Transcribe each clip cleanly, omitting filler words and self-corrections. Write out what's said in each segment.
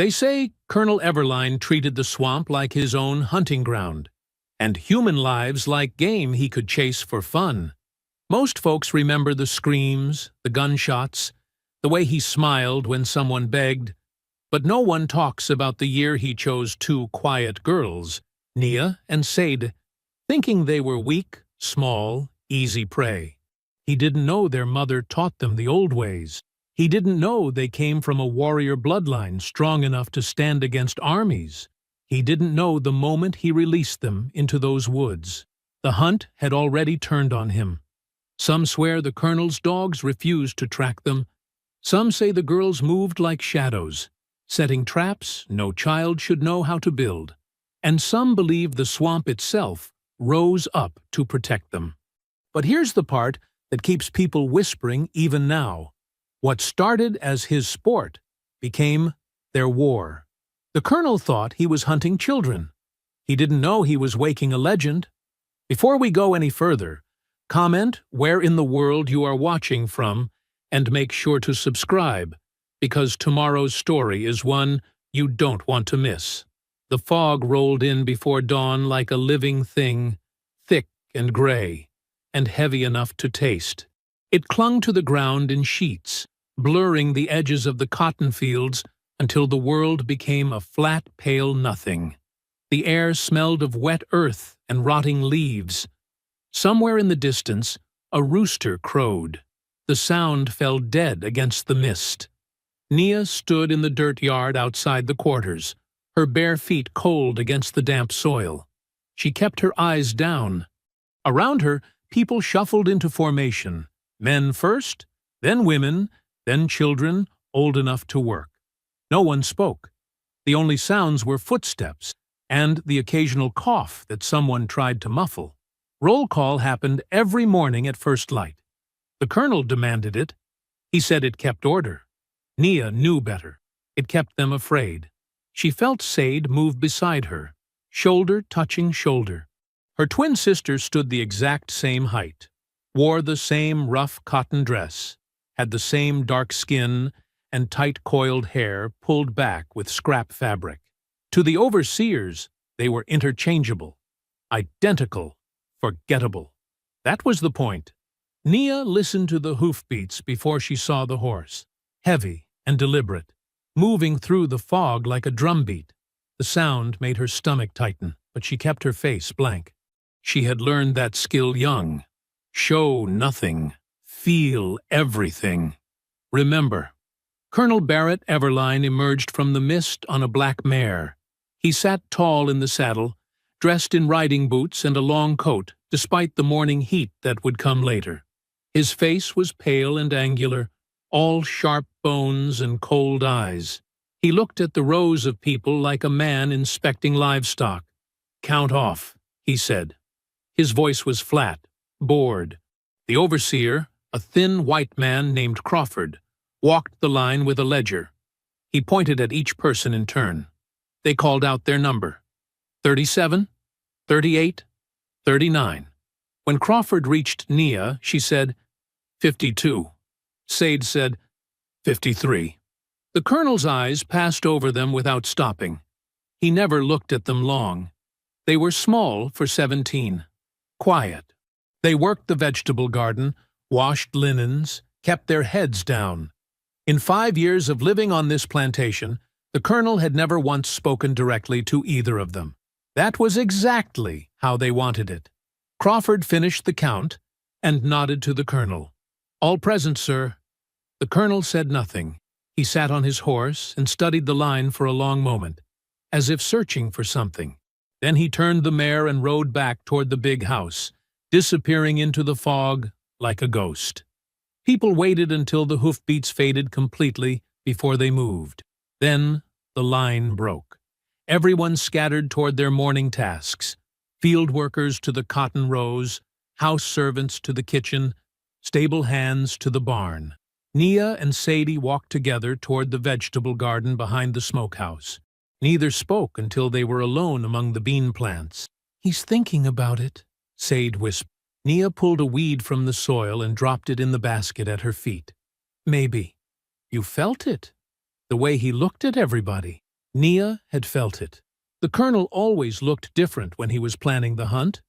They say Colonel Everline treated the swamp like his own hunting ground, and human lives like game he could chase for fun. Most folks remember the screams, the gunshots, the way he smiled when someone begged, but no one talks about the year he chose two quiet girls, Nia and Sade, thinking they were weak, small, easy prey. He didn't know their mother taught them the old ways. He didn't know they came from a warrior bloodline strong enough to stand against armies. He didn't know the moment he released them into those woods. The hunt had already turned on him. Some swear the colonel's dogs refused to track them. Some say the girls moved like shadows, setting traps no child should know how to build. And some believe the swamp itself rose up to protect them. But here's the part that keeps people whispering even now. What started as his sport became their war. The colonel thought he was hunting children. He didn't know he was waking a legend. Before we go any further, comment where in the world you are watching from and make sure to subscribe, because tomorrow's story is one you don't want to miss. The fog rolled in before dawn like a living thing, thick and gray, and heavy enough to taste. It clung to the ground in sheets, blurring the edges of the cotton fields until the world became a flat, pale nothing. The air smelled of wet earth and rotting leaves. Somewhere in the distance, a rooster crowed. The sound fell dead against the mist. Nia stood in the dirt yard outside the quarters, her bare feet cold against the damp soil. She kept her eyes down. Around her, people shuffled into formation, men first, then women, then children old enough to work. No one spoke. The only sounds were footsteps and the occasional cough that someone tried to muffle. Roll call happened every morning at first light. The colonel demanded it. He said it kept order. Nia knew better. It kept them afraid. She felt Sade move beside her, shoulder touching shoulder. Her twin sister stood the exact same height, wore the same rough cotton dress, had the same dark skin and tight coiled hair pulled back with scrap fabric. To the overseers, they were interchangeable, identical, forgettable. That was the point. Nia listened to the hoofbeats before she saw the horse, heavy and deliberate, moving through the fog like a drumbeat. The sound made her stomach tighten, but she kept her face blank. She had learned that skill young. Show nothing. Feel everything. Remember. Colonel Barrett Everline emerged from the mist on a black mare. He sat tall in the saddle, dressed in riding boots and a long coat, despite the morning heat that would come later. His face was pale and angular, all sharp bones and cold eyes. He looked at the rows of people like a man inspecting livestock. "Count off," he said. His voice was flat, bored. The overseer, a thin white man named Crawford, walked the line with a ledger. He pointed at each person in turn. They called out their number. 37, 38, 39. When Crawford reached Nia, she said, 52. Sade said, 53. The colonel's eyes passed over them without stopping. He never looked at them long. They were small for 17. Quiet. They worked the vegetable garden, washed linens, kept their heads down. In 5 years of living on this plantation, the colonel had never once spoken directly to either of them. That was exactly how they wanted it. Crawford finished the count and nodded to the colonel. "All present, sir." The colonel said nothing. He sat on his horse and studied the line for a long moment, as if searching for something. Then he turned the mare and rode back toward the big house, disappearing into the fog like a ghost. People waited until the hoofbeats faded completely before they moved. Then the line broke. Everyone scattered toward their morning tasks, field workers to the cotton rows, house servants to the kitchen, stable hands to the barn. Nia and Sadie walked together toward the vegetable garden behind the smokehouse. Neither spoke until they were alone among the bean plants. "He's thinking about it," Sade whispered. Nia pulled a weed from the soil and dropped it in the basket at her feet. "Maybe. You felt it, the way he looked at everybody." Nia had felt it. The colonel always looked different when he was planning the hunt.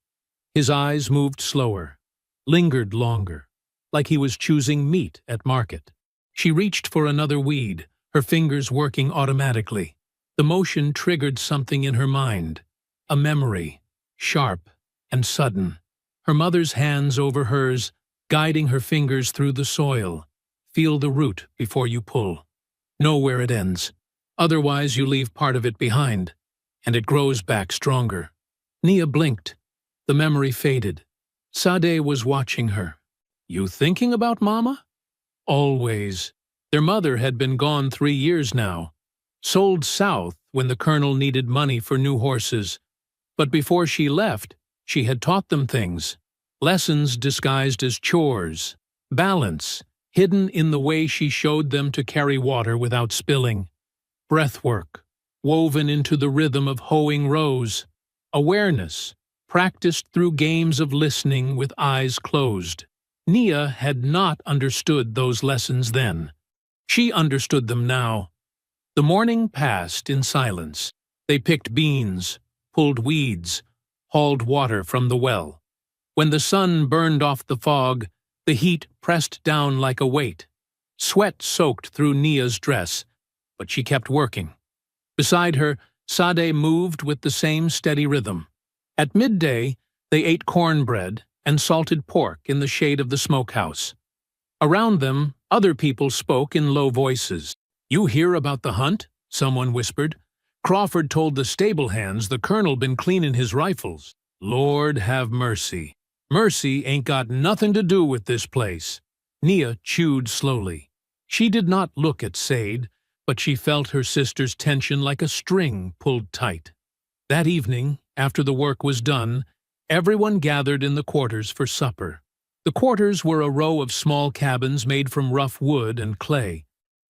His eyes moved slower, lingered longer, like he was choosing meat at market. She reached for another weed, her fingers working automatically. The motion triggered something in her mind, a memory, sharp and sudden. Her mother's hands over hers, guiding her fingers through the soil. Feel the root before you pull. Know where it ends. Otherwise you leave part of it behind, and it grows back stronger. Nia blinked. The memory faded. Sade was watching her. You thinking about Mama? Always. Their mother had been gone 3 years now. Sold south when the colonel needed money for new horses. But before she left, she had taught them things. Lessons disguised as chores. Balance, hidden in the way she showed them to carry water without spilling. Breathwork, woven into the rhythm of hoeing rows. Awareness, practiced through games of listening with eyes closed. Nia had not understood those lessons then. She understood them now. The morning passed in silence. They picked beans, pulled weeds, hauled water from the well. When the sun burned off the fog, the heat pressed down like a weight. Sweat soaked through Nia's dress, but she kept working. Beside her, Sade moved with the same steady rhythm. At midday, they ate cornbread and salted pork in the shade of the smokehouse. Around them, other people spoke in low voices. You hear about the hunt? Someone whispered. Crawford told the stable hands the colonel been cleaning his rifles. Lord have mercy. Mercy ain't got nothing to do with this place. Nia chewed slowly. She did not look at Sade, but she felt her sister's tension like a string pulled tight. That evening, after the work was done, everyone gathered in the quarters for supper. The quarters were a row of small cabins made from rough wood and clay.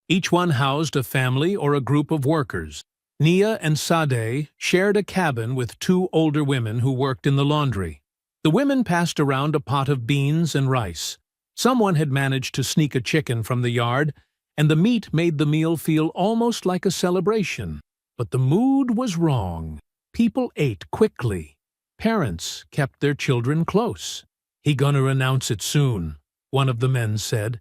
Each one housed a family or a group of workers. Nia and Sade shared a cabin with 2 older women who worked in the laundry. The women passed around a pot of beans and rice. Someone had managed to sneak a chicken from the yard, and the meat made the meal feel almost like a celebration. But the mood was wrong. People ate quickly. Parents kept their children close. He gonna announce it soon, one of the men said.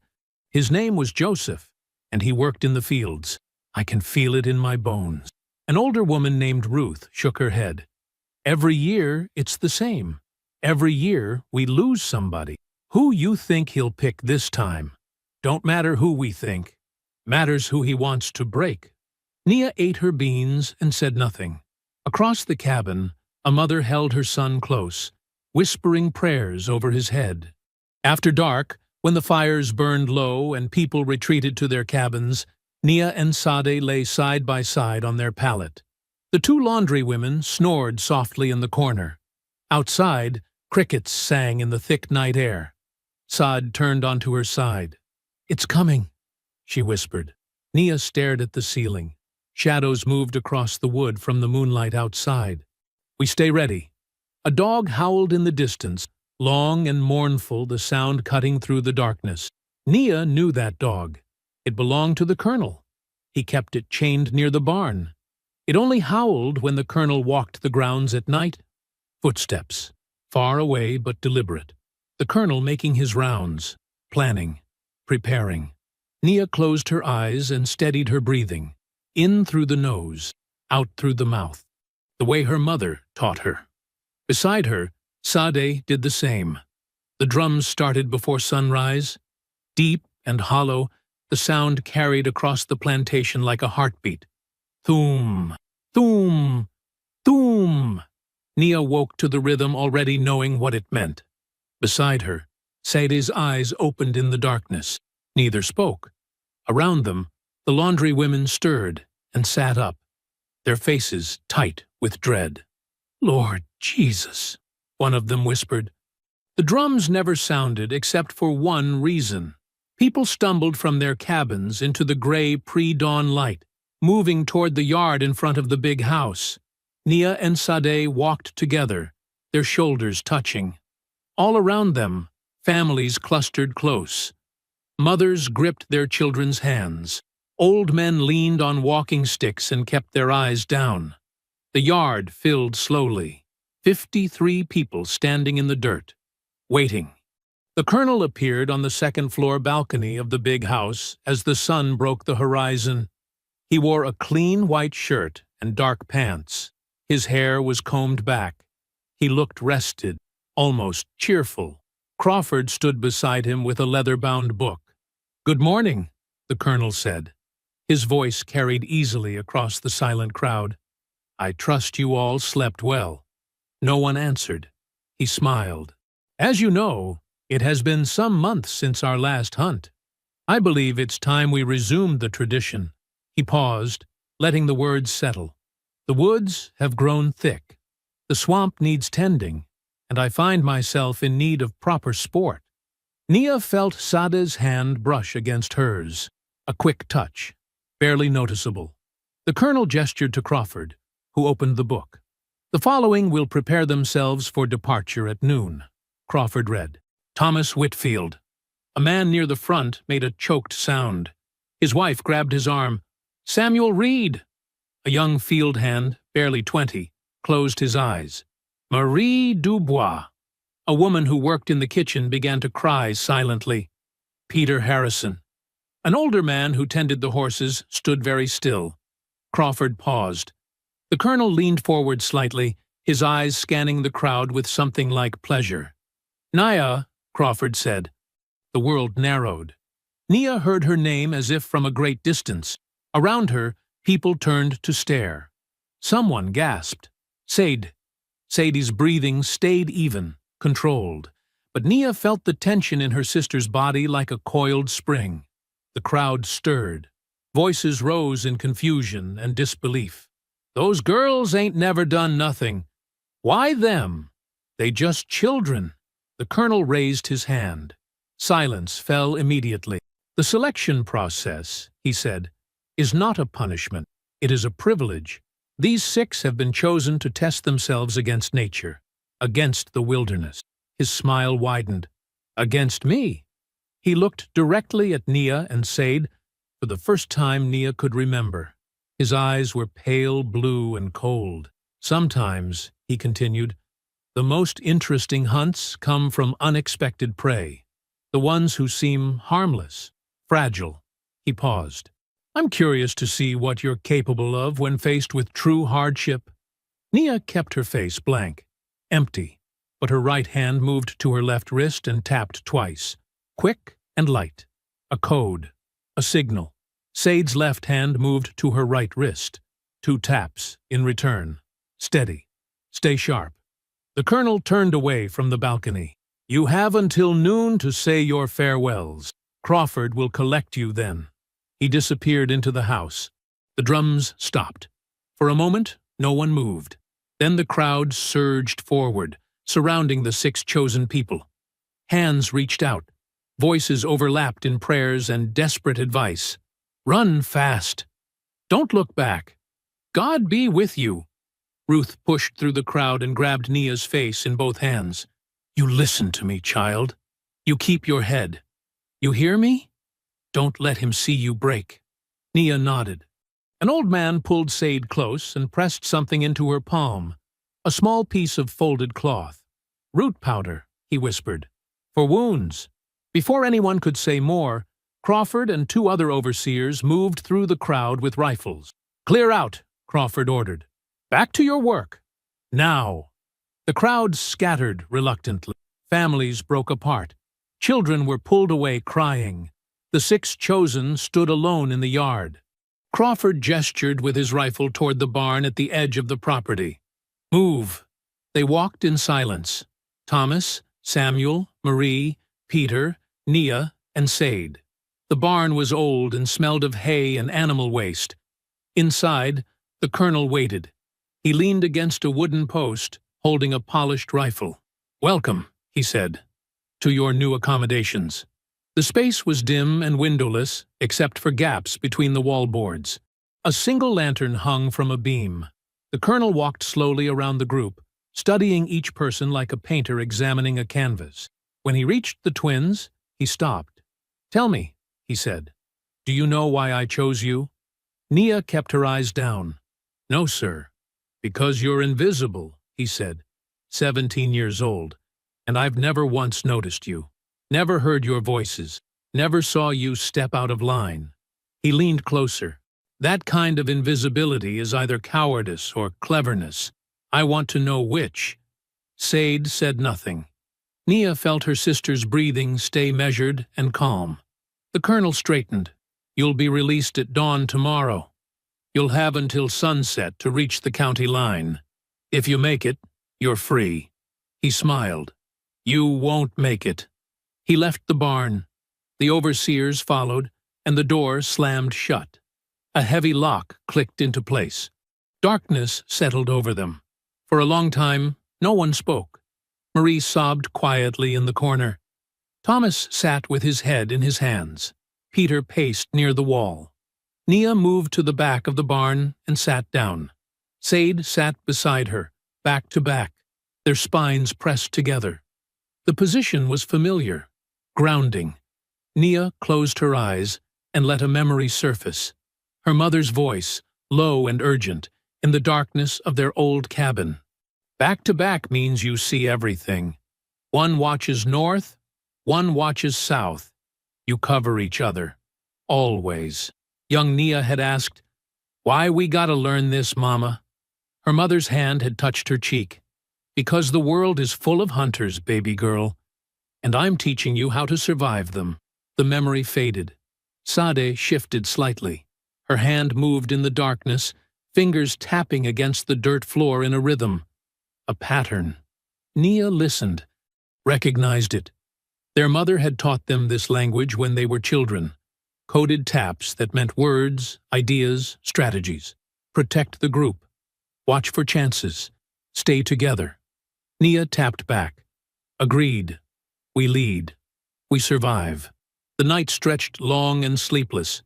His name was Joseph, and he worked in the fields. I can feel it in my bones. An older woman named Ruth shook her head. Every year, it's the same. Every year, we lose somebody. Who you think he'll pick this time? Don't matter who we think. Matters who he wants to break. Nia ate her beans and said nothing. Across the cabin, a mother held her son close, whispering prayers over his head. After dark, when the fires burned low and people retreated to their cabins, Nia and Sade lay side by side on their pallet. The 2 laundry women snored softly in the corner. Outside, crickets sang in the thick night air. Sade turned onto her side. It's coming, she whispered. Nia stared at the ceiling. Shadows moved across the wood from the moonlight outside. We stay ready. A dog howled in the distance, long and mournful, the sound cutting through the darkness. Nia knew that dog. It belonged to the colonel. He kept it chained near the barn. It only howled when the colonel walked the grounds at night. Footsteps, far away but deliberate. The colonel making his rounds, planning, preparing. Nia closed her eyes and steadied her breathing. In through the nose, out through the mouth, the way her mother taught her. Beside her, Sade did the same. The drums started before sunrise. Deep and hollow, the sound carried across the plantation like a heartbeat. Thoom, thoom, thoom. Nia woke to the rhythm, already knowing what it meant. Beside her, Sade's eyes opened in the darkness. Neither spoke. Around them, the laundry women stirred and sat up, their faces tight with dread. Lord Jesus, one of them whispered. The drums never sounded except for one reason. People stumbled from their cabins into the gray pre-dawn light, moving toward the yard in front of the big house. Nia and Sade walked together, their shoulders touching. All around them, families clustered close. Mothers gripped their children's hands. Old men leaned on walking sticks and kept their eyes down. The yard filled slowly. 53 people standing in the dirt, waiting. The colonel appeared on the second-floor balcony of the big house as the sun broke the horizon. He wore a clean white shirt and dark pants. His hair was combed back. He looked rested, almost cheerful. Crawford stood beside him with a leather-bound book. "Good morning," the colonel said. His voice carried easily across the silent crowd. "I trust you all slept well." No one answered. He smiled. "As you know, it has been some months since our last hunt. I believe it's time we resumed the tradition." He paused, letting the words settle. "The woods have grown thick. The swamp needs tending, and I find myself in need of proper sport." Nia felt Sade's hand brush against hers. A quick touch, barely noticeable. The colonel gestured to Crawford, who opened the book. "The following will prepare themselves for departure at noon." Crawford read. Thomas Whitfield. A man near the front made a choked sound. His wife grabbed his arm. "Samuel Reed." A young field hand, barely 20, closed his eyes. "Marie Dubois." A woman who worked in the kitchen began to cry silently. "Peter Harrison." An older man who tended the horses stood very still. Crawford paused. The colonel leaned forward slightly, his eyes scanning the crowd with something like pleasure. "Nia," Crawford said. The world narrowed. Nia heard her name as if from a great distance. Around her, people turned to stare. Someone gasped. "Sade." Sadie's breathing stayed even, controlled, but Nia felt the tension in her sister's body like a coiled spring. The crowd stirred. Voices rose in confusion and disbelief. "Those girls ain't never done nothing. Why them? They just children." The colonel raised his hand. Silence fell immediately. "The selection process," he said, "is not a punishment. It is a privilege. These 6 have been chosen to test themselves against nature, against the wilderness." His smile widened. "Against me?" He looked directly at Nia and Sade, for the first time Nia could remember. His eyes were pale blue and cold. "Sometimes," he continued, "the most interesting hunts come from unexpected prey, the ones who seem harmless, fragile." He paused. "I'm curious to see what you're capable of when faced with true hardship." Nia kept her face blank, empty, but her right hand moved to her left wrist and tapped twice, quick and light. A code, a signal. Sade's left hand moved to her right wrist. 2 taps, in return. Steady. Stay sharp. The colonel turned away from the balcony. "You have until noon to say your farewells. Crawford will collect you then." He disappeared into the house. The drums stopped. For a moment, no one moved. Then the crowd surged forward, surrounding the 6 chosen people. Hands reached out. Voices overlapped in prayers and desperate advice. "Run fast. Don't look back. God be with you." Ruth pushed through the crowd and grabbed Nia's face in both hands. "You listen to me, child. You keep your head. You hear me? Don't let him see you break." Nia nodded. An old man pulled Sade close and pressed something into her palm, a small piece of folded cloth. "Root powder," he whispered. "For wounds." Before anyone could say more, Crawford and 2 other overseers moved through the crowd with rifles. "Clear out," Crawford ordered. "Back to your work. Now." The crowd scattered reluctantly. Families broke apart. Children were pulled away crying. The 6 chosen stood alone in the yard. Crawford gestured with his rifle toward the barn at the edge of the property. "Move." They walked in silence. Thomas, Samuel, Marie, Peter, Nia, and Sade. The barn was old and smelled of hay and animal waste. Inside, the colonel waited. He leaned against a wooden post, holding a polished rifle. "Welcome," he said, "to your new accommodations." The space was dim and windowless, except for gaps between the wallboards. A single lantern hung from a beam. The colonel walked slowly around the group, studying each person like a painter examining a canvas. When he reached the twins, he stopped. "Tell me," he said, Do you know why I chose you? Nia kept her eyes down. No, sir. Because you're invisible, he said, 17 years old, and I've never once noticed you. Never heard your voices. Never saw you step out of line. He leaned closer. That kind of invisibility is either cowardice or cleverness. I want to know which. Sade said nothing. Nia felt her sister's breathing stay measured and calm. The colonel straightened. You'll be released at dawn tomorrow. You'll have until sunset to reach the county line. If you make it, you're free. He smiled. You won't make it. He left the barn. The overseers followed, and the door slammed shut. A heavy lock clicked into place. Darkness settled over them. For a long time, no one spoke. Marie sobbed quietly in the corner. Thomas sat with his head in his hands. Peter paced near the wall. Nia moved to the back of the barn and sat down. Sade sat beside her, back to back, their spines pressed together. The position was familiar, grounding. Nia closed her eyes and let a memory surface. Her mother's voice, low and urgent, in the darkness of their old cabin. Back to back means you see everything. One watches north, one watches south. You cover each other. Always. Young Nia had asked, "Why we gotta learn this, Mama?" Her mother's hand had touched her cheek. "Because the world is full of hunters, baby girl. And I'm teaching you how to survive them." The memory faded. Sade shifted slightly. Her hand moved in the darkness, fingers tapping against the dirt floor in a rhythm. A pattern. Nia listened, recognized it. Their mother had taught them this language when they were children. Coded taps that meant words, ideas, strategies. Protect the group. Watch for chances. Stay together. Nia tapped back. Agreed. We lead. We survive. The night stretched long and sleepless.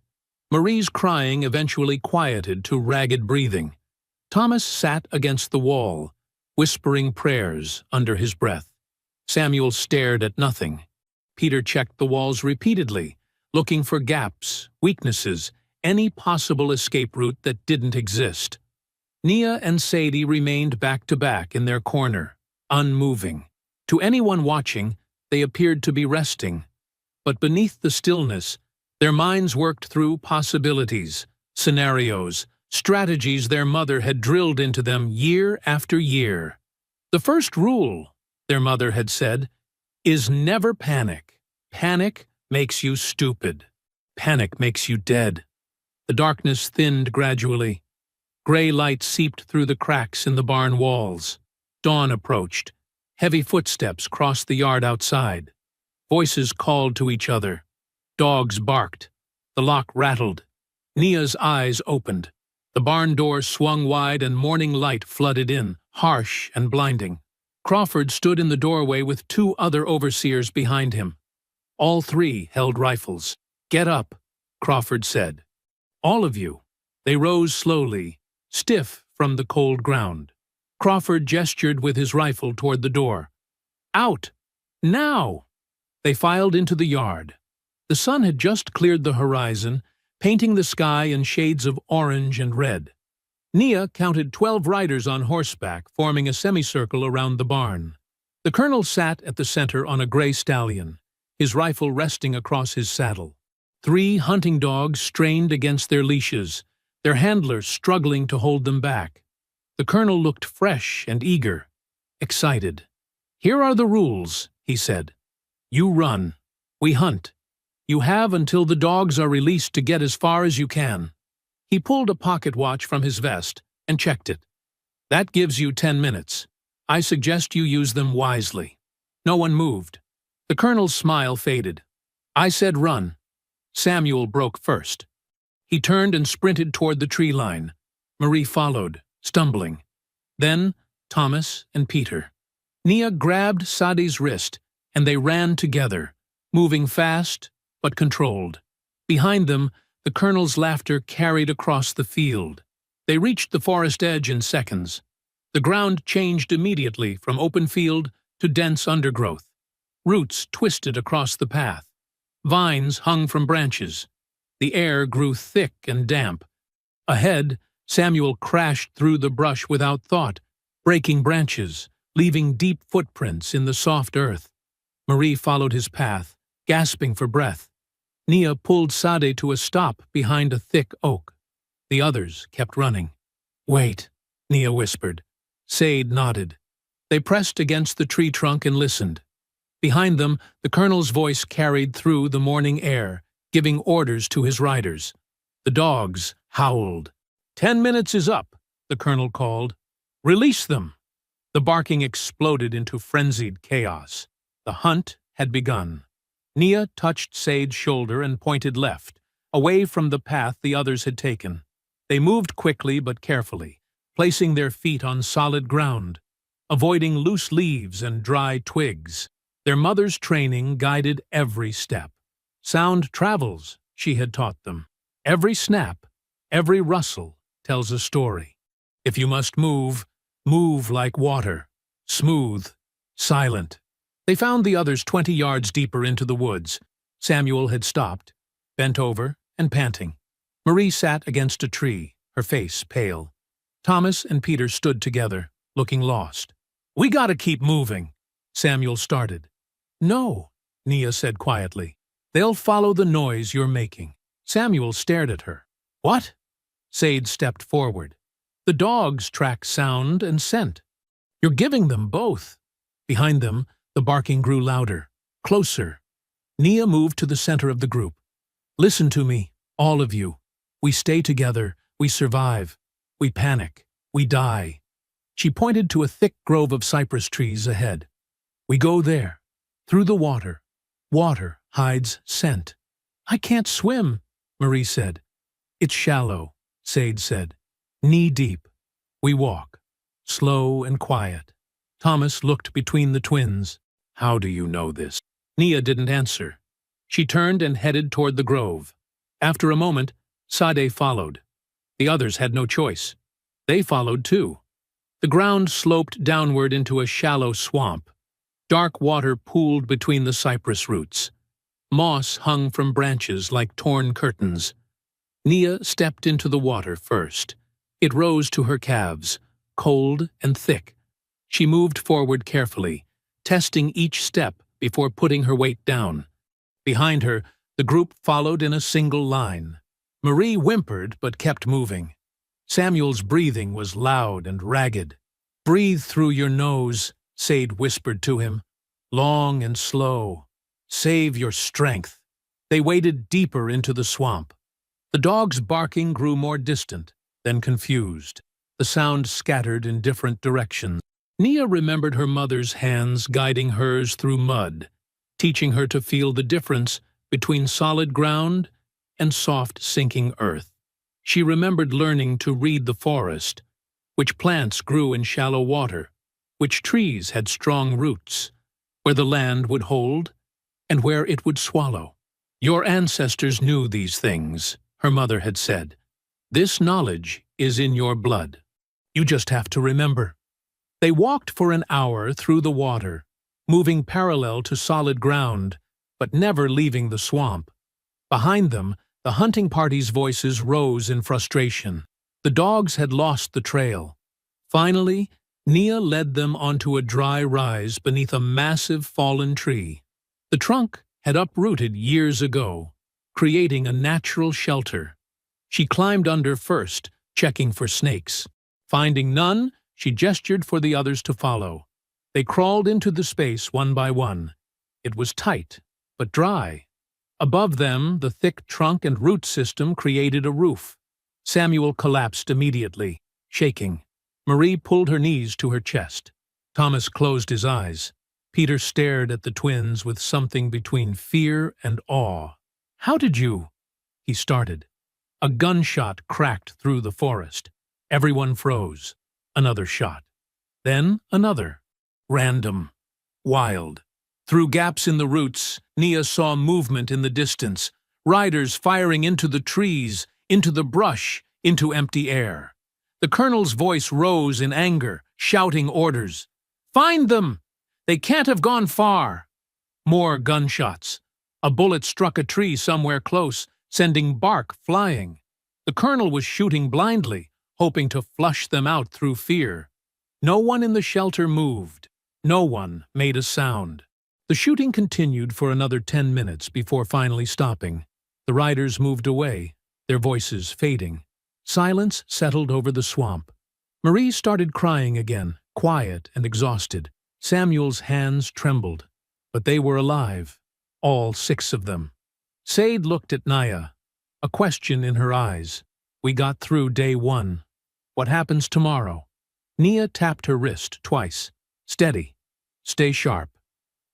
Marie's crying eventually quieted to ragged breathing. Thomas sat against the wall, whispering prayers under his breath. Samuel stared at nothing. Peter checked the walls repeatedly, looking for gaps, weaknesses, any possible escape route that didn't exist. Nia and Sadie remained back to back in their corner, unmoving. To anyone watching, they appeared to be resting. But beneath the stillness, their minds worked through possibilities, scenarios, strategies their mother had drilled into them year after year. The first rule, their mother had said, is never panic. Panic makes you stupid. Panic makes you dead. The darkness thinned gradually. Gray light seeped through the cracks in the barn walls. Dawn approached. Heavy footsteps crossed the yard outside. Voices called to each other. Dogs barked. The lock rattled. Nia's eyes opened. The barn door swung wide and morning light flooded in, harsh and blinding. Crawford stood in the doorway with two other overseers behind him. All three held rifles. "Get up," Crawford said. "All of you." They rose slowly, stiff from the cold ground. Crawford gestured with his rifle toward the door. "Out! Now!" They filed into the yard. The sun had just cleared the horizon, painting the sky in shades of orange and red. Nia counted 12 riders on horseback, forming a semicircle around the barn. The colonel sat at the center on a gray stallion, his rifle resting across his saddle. 3 hunting dogs strained against their leashes, their handlers struggling to hold them back. The colonel looked fresh and eager, excited. "Here are the rules," he said. "You run. We hunt. You have until the dogs are released to get as far as you can." He pulled a pocket watch from his vest and checked it. "That gives you 10 minutes. I suggest you use them wisely." No one moved. The colonel's smile faded. "I said run." Samuel broke first. He turned and sprinted toward the tree line. Marie followed, stumbling. Then Thomas and Peter. Nia grabbed Sade's wrist, and they ran together, moving fast but controlled. Behind them, the colonel's laughter carried across the field. They reached the forest edge in seconds. The ground changed immediately from open field to dense undergrowth. Roots twisted across the path. Vines hung from branches. The air grew thick and damp. Ahead, Samuel crashed through the brush without thought, breaking branches, leaving deep footprints in the soft earth. Marie followed his path, gasping for breath. Nia pulled Sade to a stop behind a thick oak. The others kept running. "Wait," Nia whispered. Sade nodded. They pressed against the tree trunk and listened. Behind them, the colonel's voice carried through the morning air, giving orders to his riders. The dogs howled. 10 minutes is up," the colonel called. "Release them." The barking exploded into frenzied chaos. The hunt had begun. Nia touched Sade's shoulder and pointed left, away from the path the others had taken. They moved quickly but carefully, placing their feet on solid ground, avoiding loose leaves and dry twigs. Their mother's training guided every step. Sound travels, she had taught them. Every snap, every rustle tells a story. If you must move, move like water, smooth, silent. They found the others 20 yards deeper into the woods. Samuel had stopped, bent over and panting. Marie sat against a tree, her face pale. Thomas and Peter stood together, looking lost. "We gotta keep moving," Samuel started. "No," Nia said quietly. "They'll follow the noise you're making." Samuel stared at her. "What?" Sade stepped forward. "The dogs track sound and scent. You're giving them both." Behind them, the barking grew louder, closer. Nia moved to the center of the group. "Listen to me, all of you. We stay together, we survive. We panic, we die." She pointed to a thick grove of cypress trees ahead. "We go there, through the water. Water hides scent." "I can't swim," Marie said. "It's shallow," Sade said. "Knee-deep. We walk, slow and quiet." Thomas looked between the twins. "How do you know this?" Nia didn't answer. She turned and headed toward the grove. After a moment, Sade followed. The others had no choice. They followed too. The ground sloped downward into a shallow swamp. Dark water pooled between the cypress roots. Moss hung from branches like torn curtains. Nia stepped into the water first. It rose to her calves, cold and thick. She moved forward carefully, testing each step before putting her weight down. Behind her, the group followed in a single line. Marie whimpered but kept moving. Samuel's breathing was loud and ragged. "Breathe through your nose," Sade whispered to him. "Long and slow. Save your strength." They waded deeper into the swamp. The dogs' barking grew more distant, then confused. The sound scattered in different directions. Nia remembered her mother's hands guiding hers through mud, teaching her to feel the difference between solid ground and soft, sinking earth. She remembered learning to read the forest, which plants grew in shallow water, which trees had strong roots, where the land would hold and where it would swallow. "Your ancestors knew these things," her mother had said. "This knowledge is in your blood. You just have to remember." They walked for an hour through the water, moving parallel to solid ground, but never leaving the swamp. Behind them, the hunting party's voices rose in frustration. The dogs had lost the trail. Finally, Nia led them onto a dry rise beneath a massive fallen tree. The trunk had uprooted years ago, creating a natural shelter. She climbed under first, checking for snakes. Finding none, she gestured for the others to follow. They crawled into the space one by one. It was tight, but dry. Above them, the thick trunk and root system created a roof. Samuel collapsed immediately, shaking. Marie pulled her knees to her chest. Thomas closed his eyes. Peter stared at the twins with something between fear and awe. "How did you—" he started. A gunshot cracked through the forest. Everyone froze. Another shot. Then another. Random. Wild. Through gaps in the roots, Nia saw movement in the distance. Riders firing into the trees, into the brush, into empty air. The colonel's voice rose in anger, shouting orders. "Find them! They can't have gone far!" More gunshots. A bullet struck a tree somewhere close, sending bark flying. The colonel was shooting blindly, hoping to flush them out through fear. No one in the shelter moved. No one made a sound. The shooting continued for another 10 minutes before finally stopping. The riders moved away, their voices fading. Silence settled over the swamp. Marie started crying again, quiet and exhausted. Samuel's hands trembled, but they were alive, all 6 of them. Sade looked at Naya, a question in her eyes. We got through day 1. What happens tomorrow? Nia tapped her wrist twice. Steady. Stay sharp.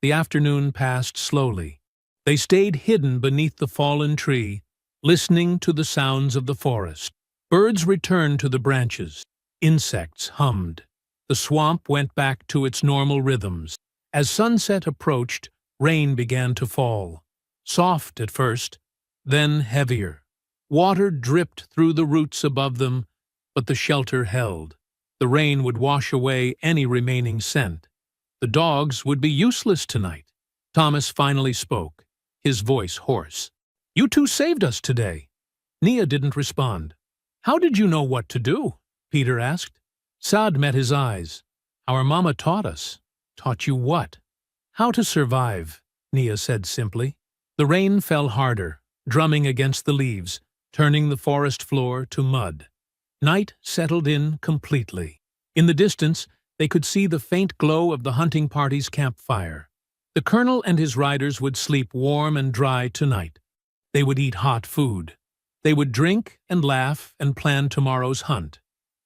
The afternoon passed slowly. They stayed hidden beneath the fallen tree, listening to the sounds of the forest. Birds returned to the branches. Insects hummed. The swamp went back to its normal rhythms. As sunset approached, rain began to fall. Soft at first, then heavier. Water dripped through the roots above them, but the shelter held. The rain would wash away any remaining scent. The dogs would be useless tonight. Thomas finally spoke, his voice hoarse. You two saved us today. Nia didn't respond. How did you know what to do? Peter asked. Saad met his eyes. Our mama taught us. Taught you what? How to survive, Nia said simply. The rain fell harder, drumming against the leaves, turning the forest floor to mud. Night settled in completely. In the distance, they could see the faint glow of the hunting party's campfire. The colonel and his riders would sleep warm and dry tonight. They would eat hot food. They would drink and laugh and plan tomorrow's hunt.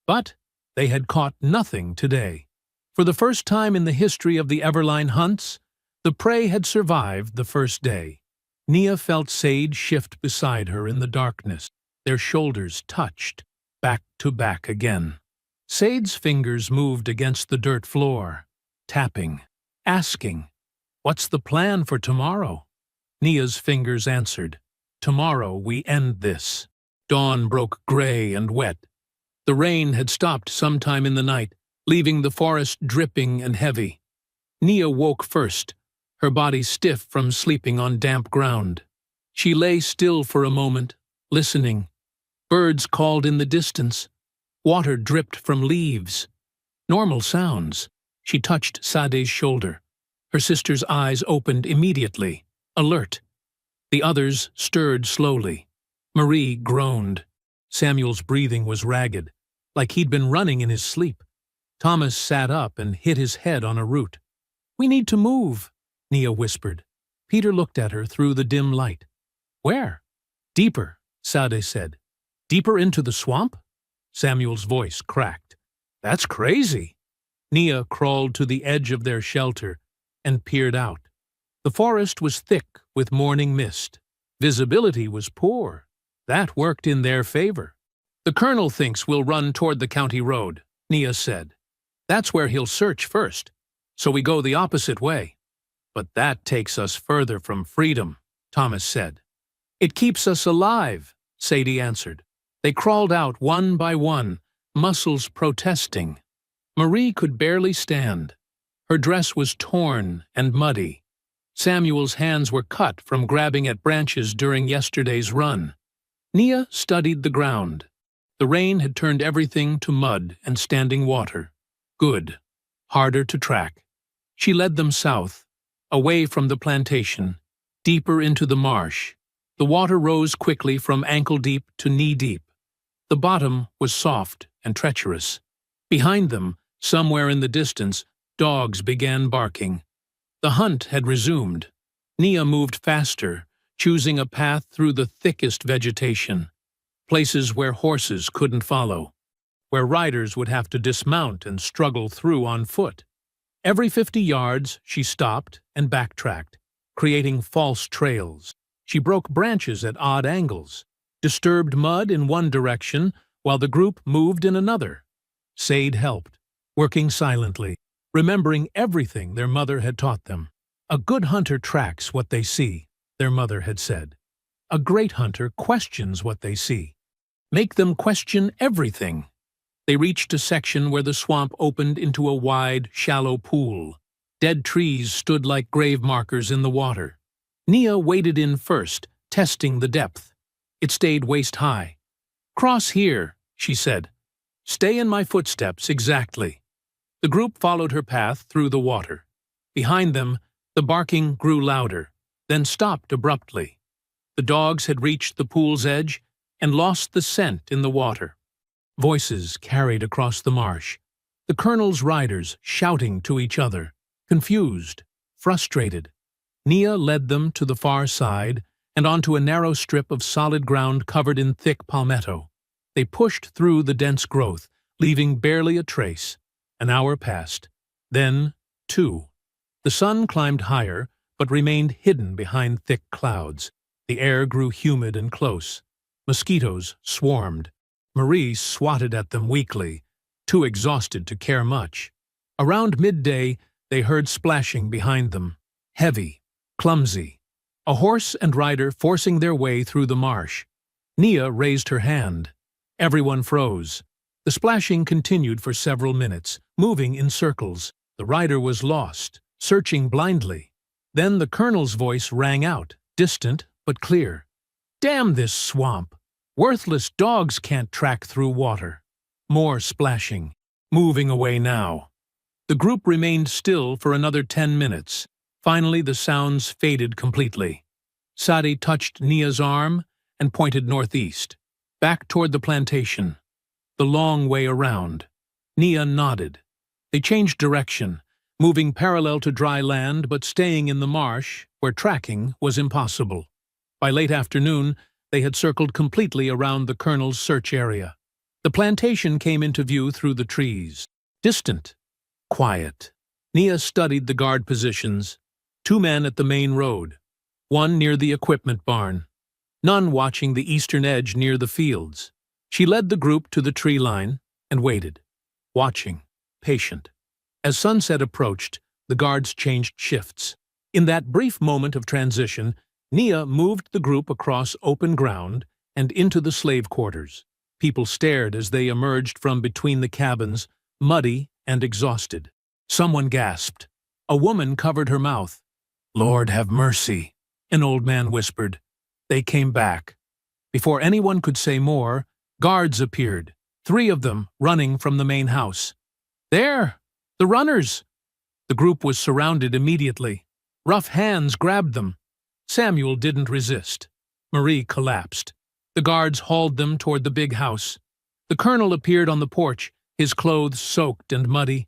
But they had caught nothing today. For the first time in the history of the Everline hunts, the prey had survived the first day. Nia felt Sade shift beside her in the darkness. Their shoulders touched, back to back again. Sade's fingers moved against the dirt floor, tapping, asking, "What's the plan for tomorrow?" Nia's fingers answered, "Tomorrow we end this." Dawn broke gray and wet. The rain had stopped sometime in the night, leaving the forest dripping and heavy. Nia woke first, her body stiff from sleeping on damp ground. She lay still for a moment, listening. Birds called in the distance. Water dripped from leaves. Normal sounds. She touched Sade's shoulder. Her sister's eyes opened immediately, alert. The others stirred slowly. Marie groaned. Samuel's breathing was ragged, like he'd been running in his sleep. Thomas sat up and hit his head on a root. "We need to move," Nia whispered. Peter looked at her through the dim light. "Where?" "Deeper," Sade said. "Deeper into the swamp?" Samuel's voice cracked. "That's crazy." Nia crawled to the edge of their shelter and peered out. The forest was thick with morning mist. Visibility was poor. That worked in their favor. "The colonel thinks we'll run toward the county road," Nia said. "That's where he'll search first, so we go the opposite way." "But that takes us further from freedom," Thomas said. "It keeps us alive," Sadie answered. They crawled out one by one, muscles protesting. Marie could barely stand. Her dress was torn and muddy. Samuel's hands were cut from grabbing at branches during yesterday's run. Nia studied the ground. The rain had turned everything to mud and standing water. Good. Harder to track. She led them south, away from the plantation, deeper into the marsh. The water rose quickly from ankle-deep to knee-deep. The bottom was soft and treacherous. Behind them, somewhere in the distance, dogs began barking. The hunt had resumed. Nia moved faster, choosing a path through the thickest vegetation, places where horses couldn't follow, where riders would have to dismount and struggle through on foot. Every 50 yards, she stopped and backtracked, creating false trails. She broke branches at odd angles, disturbed mud in one direction while the group moved in another. Sade helped, working silently, remembering everything their mother had taught them. "A good hunter tracks what they see," their mother had said. "A great hunter questions what they see. Make them question everything." They reached a section where the swamp opened into a wide, shallow pool. Dead trees stood like grave markers in the water. Nia waded in first, testing the depth. It stayed waist-high. "Cross here," she said. "Stay in my footsteps exactly." The group followed her path through the water. Behind them, the barking grew louder, then stopped abruptly. The dogs had reached the pool's edge and lost the scent in the water. Voices carried across the marsh. The colonel's riders shouting to each other, confused, frustrated. Nia led them to the far side and onto a narrow strip of solid ground covered in thick palmetto. They pushed through the dense growth, leaving barely a trace. An hour passed. Then, 2. The sun climbed higher, but remained hidden behind thick clouds. The air grew humid and close. Mosquitoes swarmed. Marie swatted at them weakly, too exhausted to care much. Around midday, they heard splashing behind them. Heavy, clumsy. A horse and rider forcing their way through the marsh. Nia raised her hand. Everyone froze. The splashing continued for several minutes, moving in circles. The rider was lost, searching blindly. Then the colonel's voice rang out, distant but clear. "Damn this swamp! Worthless dogs can't track through water." More splashing. "Moving away now." The group remained still for another 10 minutes. Finally, the sounds faded completely. Sadie touched Nia's arm and pointed northeast, back toward the plantation. The long way around. Nia nodded. They changed direction, moving parallel to dry land but staying in the marsh, where tracking was impossible. By late afternoon, they had circled completely around the colonel's search area. The plantation came into view through the trees. Distant. Quiet. Nia studied the guard positions. 2 men at the main road. 1 near the equipment barn. None watching the eastern edge near the fields. She led the group to the tree line and waited, watching, patient. As sunset approached, the guards changed shifts. In that brief moment of transition, Nia moved the group across open ground and into the slave quarters. People stared as they emerged from between the cabins, muddy and exhausted. Someone gasped. A woman covered her mouth. "Lord have mercy," an old man whispered. They came back. Before anyone could say more, guards appeared, 3 of them running from the main house. "There! The runners!" The group was surrounded immediately. Rough hands grabbed them. Samuel didn't resist. Marie collapsed. The guards hauled them toward the big house. The colonel appeared on the porch, his clothes soaked and muddy.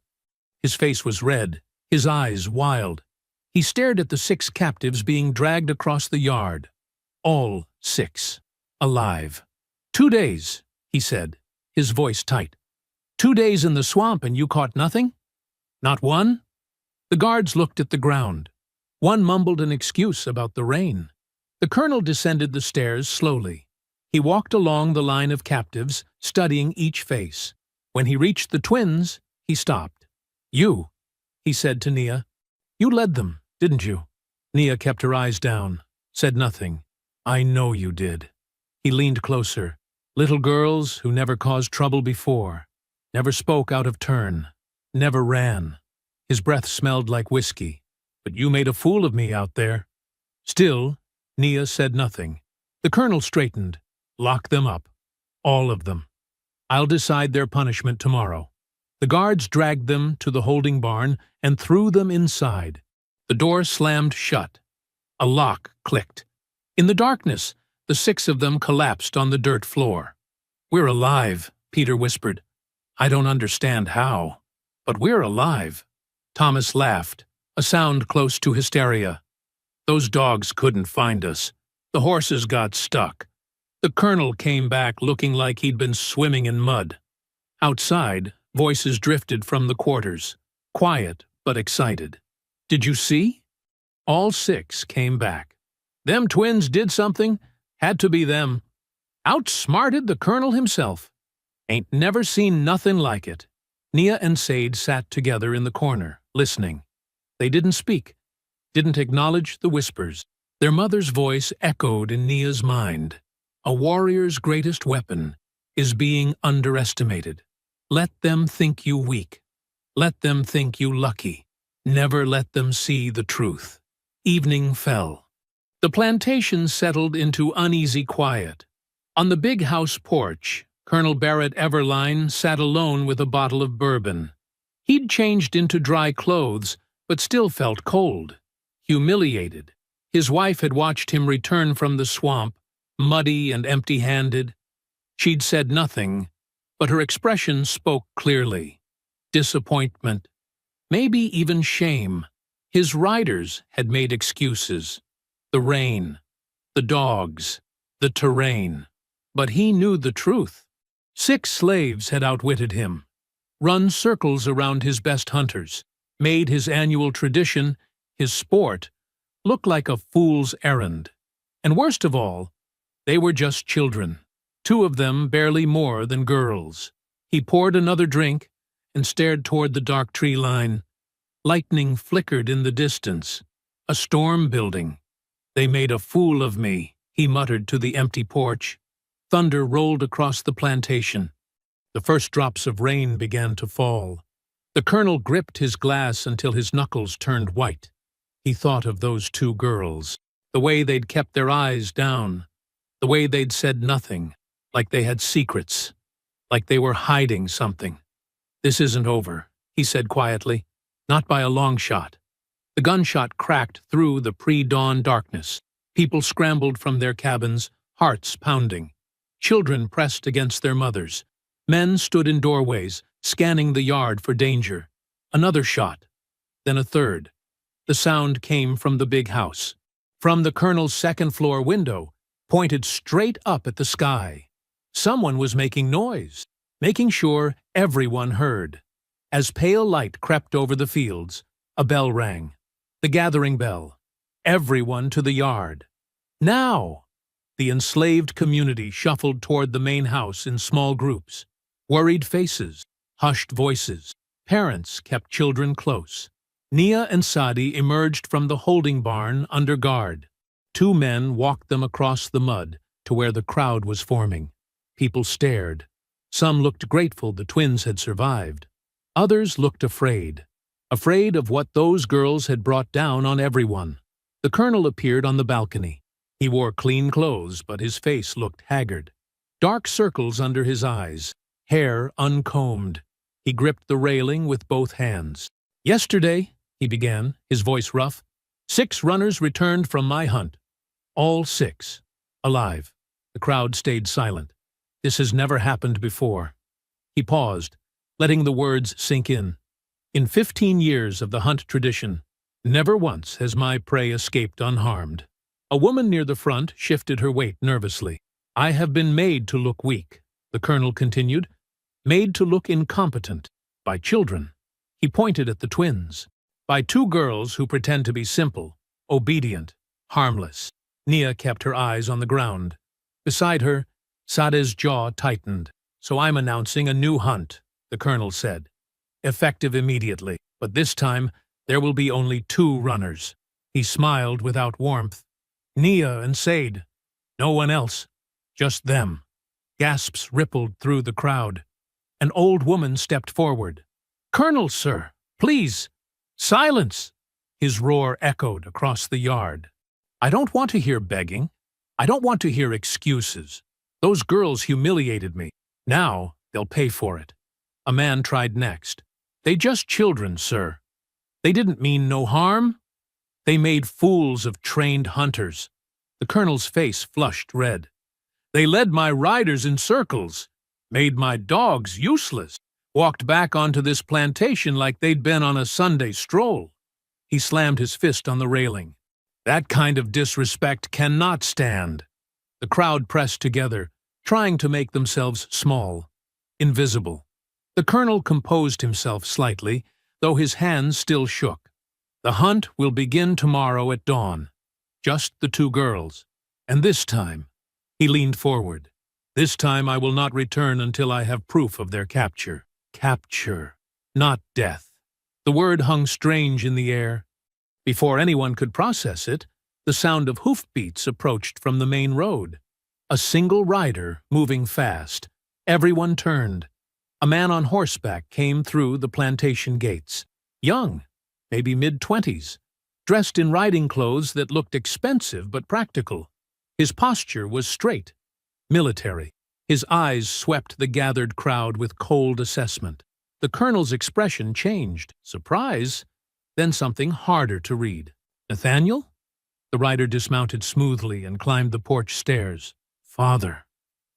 His face was red, his eyes wild. He stared at the 6 captives being dragged across the yard. All 6. Alive. 2 days, he said, his voice tight. 2 days in the swamp and you caught nothing? Not one? The guards looked at the ground. One mumbled an excuse about the rain. The colonel descended the stairs slowly. He walked along the line of captives, studying each face. When he reached the twins, he stopped. "You," he said to Nia. "You led them, didn't you?" Nia kept her eyes down, said nothing. "I know you did." He leaned closer. "Little girls who never caused trouble before, never spoke out of turn, never ran." His breath smelled like whiskey. "But you made a fool of me out there." Still, Nia said nothing. The colonel straightened. "Lock them up. All of them. I'll decide their punishment tomorrow." The guards dragged them to the holding barn and threw them inside. The door slammed shut. A lock clicked. In the darkness, the 6 of them collapsed on the dirt floor. "We're alive," Peter whispered. "I don't understand how, but we're alive." Thomas laughed, a sound close to hysteria. "Those dogs couldn't find us. The horses got stuck." The colonel came back looking like he'd been swimming in mud. Outside, voices drifted from the quarters, quiet but excited. "Did you see?" All 6 came back. "Them twins did something. Had to be them. Outsmarted the colonel himself. Ain't never seen nothing like it." Nia and Sade sat together in the corner, listening. They didn't speak, didn't acknowledge the whispers. Their mother's voice echoed in Nia's mind. A warrior's greatest weapon is being underestimated. Let them think you weak. Let them think you lucky. Never let them see the truth. Evening fell. The plantation settled into uneasy quiet. On the big house porch, Colonel Barrett Everline sat alone with a bottle of bourbon. He'd changed into dry clothes, but still felt cold, humiliated. His wife had watched him return from the swamp, muddy and empty-handed. She'd said nothing, but her expression spoke clearly. Disappointment, maybe even shame. His riders had made excuses. The rain, the dogs, the terrain. But he knew the truth. 6 slaves had outwitted him, run circles around his best hunters, made his annual tradition, his sport, look like a fool's errand. And worst of all, they were just children, 2 of them barely more than girls. He poured another drink and stared toward the dark tree line. Lightning flickered in the distance, a storm building. They made a fool of me, he muttered to the empty porch. Thunder rolled across the plantation. The first drops of rain began to fall. The colonel gripped his glass until his knuckles turned white. He thought of those 2 girls, the way they'd kept their eyes down, the way they'd said nothing, like they had secrets, like they were hiding something. "This isn't over," he said quietly, "not by a long shot." The gunshot cracked through the pre-dawn darkness. People scrambled from their cabins, hearts pounding. Children pressed against their mothers. Men stood in doorways, scanning the yard for danger. Another shot, then a third. The sound came from the big house, from the colonel's second-floor window, pointed straight up at the sky. Someone was making noise, making sure everyone heard. As pale light crept over the fields, a bell rang. The gathering bell. Everyone to the yard. Now! The enslaved community shuffled toward the main house in small groups. Worried faces, hushed voices. Parents kept children close. Nia and Sadi emerged from the holding barn under guard. 2 men walked them across the mud to where the crowd was forming. People stared. Some looked grateful the twins had survived. Others looked afraid. Afraid of what those girls had brought down on everyone. The colonel appeared on the balcony. He wore clean clothes, but his face looked haggard. Dark circles under his eyes, hair uncombed. He gripped the railing with both hands. "Yesterday," he began, his voice rough, "6 runners returned from my hunt. All 6. Alive." The crowd stayed silent. This has never happened before. He paused, letting the words sink in. "In 15 years of the hunt tradition, never once has my prey escaped unharmed." A woman near the front shifted her weight nervously. "I have been made to look weak," the colonel continued, "made to look incompetent. By children." He pointed at the twins. "By 2 girls who pretend to be simple, obedient, harmless." Nia kept her eyes on the ground. Beside her, Sade's jaw tightened. "So I'm announcing a new hunt," the colonel said. "Effective immediately, but this time there will be only 2 runners." He smiled without warmth. "Nia and Sade. No one else. Just them." Gasps rippled through the crowd. An old woman stepped forward. "Colonel, sir, please, silence!" His roar echoed across the yard. "I don't want to hear begging. I don't want to hear excuses. Those girls humiliated me. Now they'll pay for it." A man tried next. "They just children, sir. They didn't mean no harm. They made fools of trained hunters." The colonel's face flushed red. "They led my riders in circles, made my dogs useless, walked back onto this plantation like they'd been on a Sunday stroll." He slammed his fist on the railing. "That kind of disrespect cannot stand." The crowd pressed together, trying to make themselves small, invisible. The colonel composed himself slightly, though his hands still shook. "The hunt will begin tomorrow at dawn. Just the 2 girls. And this time," he leaned forward, "this time I will not return until I have proof of their capture." Capture, not death. The word hung strange in the air. Before anyone could process it, the sound of hoofbeats approached from the main road. A single rider, moving fast. Everyone turned. A man on horseback came through the plantation gates. Young, maybe mid-20s, dressed in riding clothes that looked expensive but practical. His posture was straight, military. His eyes swept the gathered crowd with cold assessment. The colonel's expression changed. Surprise, then something harder to read. Nathaniel? The rider dismounted smoothly and climbed the porch stairs. Father.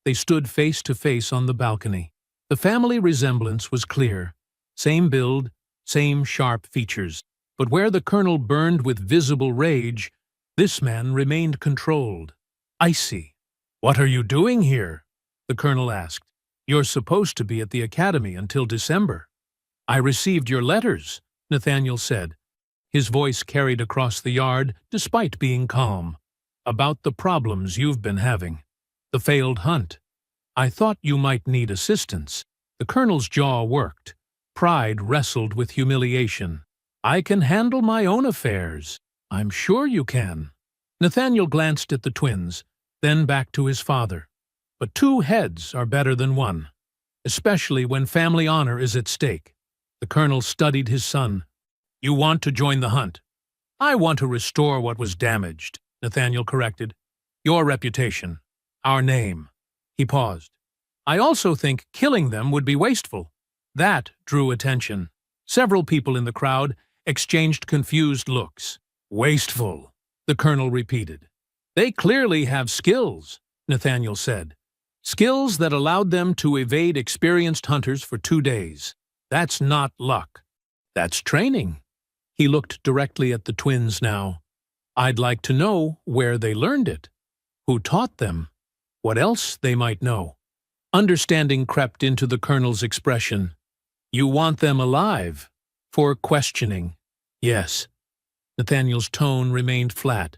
They stood face to face on the balcony. The family resemblance was clear. Same build, same sharp features. But where the colonel burned with visible rage, this man remained controlled, icy. "What are you doing here?" the colonel asked. "You're supposed to be at the academy until December." "I received your letters," Nathaniel said. His voice carried across the yard, despite being calm. "About the problems you've been having. The failed hunt. I thought you might need assistance." The colonel's jaw worked. Pride wrestled with humiliation. "I can handle my own affairs." "I'm sure you can." Nathaniel glanced at the twins, then back to his father. "But 2 heads are better than 1, especially when family honor is at stake." The colonel studied his son. "You want to join the hunt." "I want to restore what was damaged," Nathaniel corrected. "Your reputation. Our name." He paused. "I also think killing them would be wasteful." That drew attention. Several people in the crowd exchanged confused looks. "Wasteful," the colonel repeated. "They clearly have skills," Nathaniel said. "Skills that allowed them to evade experienced hunters for 2 days. That's not luck. That's training." He looked directly at the twins now. "I'd like to know where they learned it. Who taught them? What else they might know." Understanding crept into the colonel's expression. "You want them alive?" "For questioning." "Yes." Nathaniel's tone remained flat,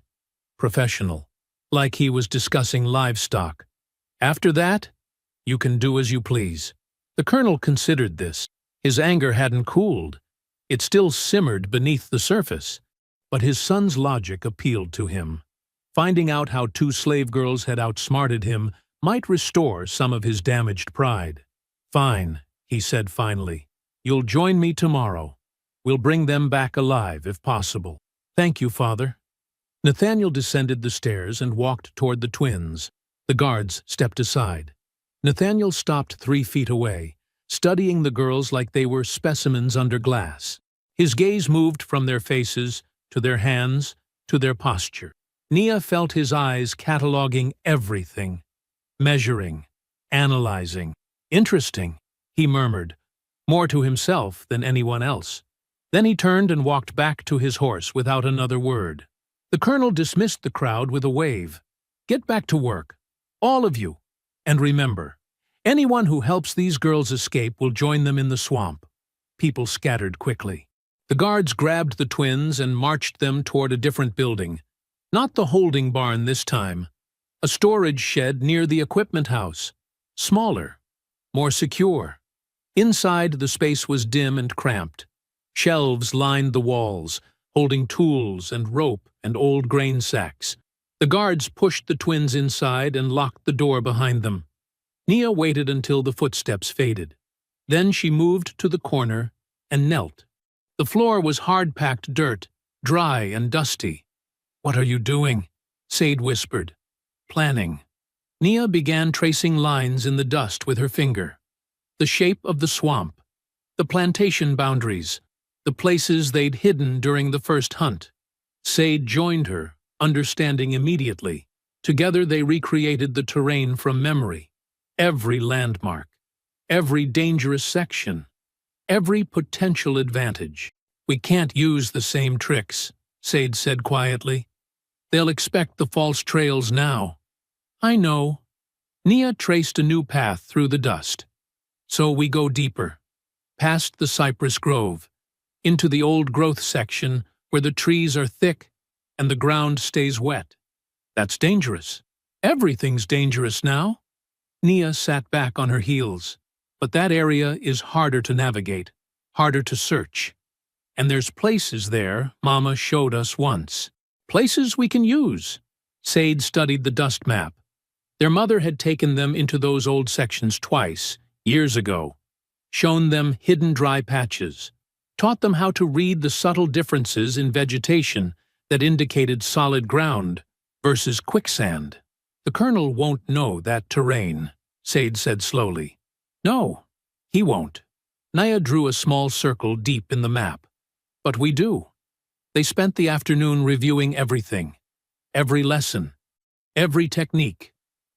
professional, like he was discussing livestock. "After that, you can do as you please." The colonel considered this. His anger hadn't cooled. It still simmered beneath the surface. But his son's logic appealed to him. Finding out how 2 slave girls had outsmarted him might restore some of his damaged pride. "Fine," he said finally. "You'll join me tomorrow. We'll bring them back alive if possible." "Thank you, Father." Nathaniel descended the stairs and walked toward the twins. The guards stepped aside. Nathaniel stopped 3 feet away, studying the girls like they were specimens under glass. His gaze moved from their faces to their hands to their posture. Nia felt his eyes cataloging everything, measuring, analyzing. "Interesting," he murmured, more to himself than anyone else. Then he turned and walked back to his horse without another word. The colonel dismissed the crowd with a wave. "Get back to work, all of you. And remember, anyone who helps these girls escape will join them in the swamp." People scattered quickly. The guards grabbed the twins and marched them toward a different building. Not the holding barn this time. A storage shed near the equipment house. Smaller, more secure. Inside, the space was dim and cramped. Shelves lined the walls, holding tools and rope and old grain sacks. The guards pushed the twins inside and locked the door behind them. Nia waited until the footsteps faded. Then she moved to the corner and knelt. The floor was hard-packed dirt, dry and dusty. "What are you doing?" Sade whispered. "Planning." Nia began tracing lines in the dust with her finger. The shape of the swamp, the plantation boundaries, the places they'd hidden during the first hunt. Sade joined her, understanding immediately. Together they recreated the terrain from memory. Every landmark, every dangerous section, every potential advantage. "We can't use the same tricks," Sade said quietly. "They'll expect the false trails now." "I know." Nia traced a new path through the dust. "So we go deeper, past the cypress grove, into the old growth section where the trees are thick and the ground stays wet. That's dangerous." "Everything's dangerous now." Nia sat back on her heels. "But that area is harder to navigate, harder to search. And there's places there Mama showed us once. Places we can use." Sade studied the dust map. Their mother had taken them into those old sections twice, years ago, shown them hidden dry patches, taught them how to read the subtle differences in vegetation that indicated solid ground versus quicksand. "The Colonel won't know that terrain," Sade said slowly. "No, he won't." Naya drew a small circle deep in the map. "But we do." They spent the afternoon reviewing everything, every lesson, every technique.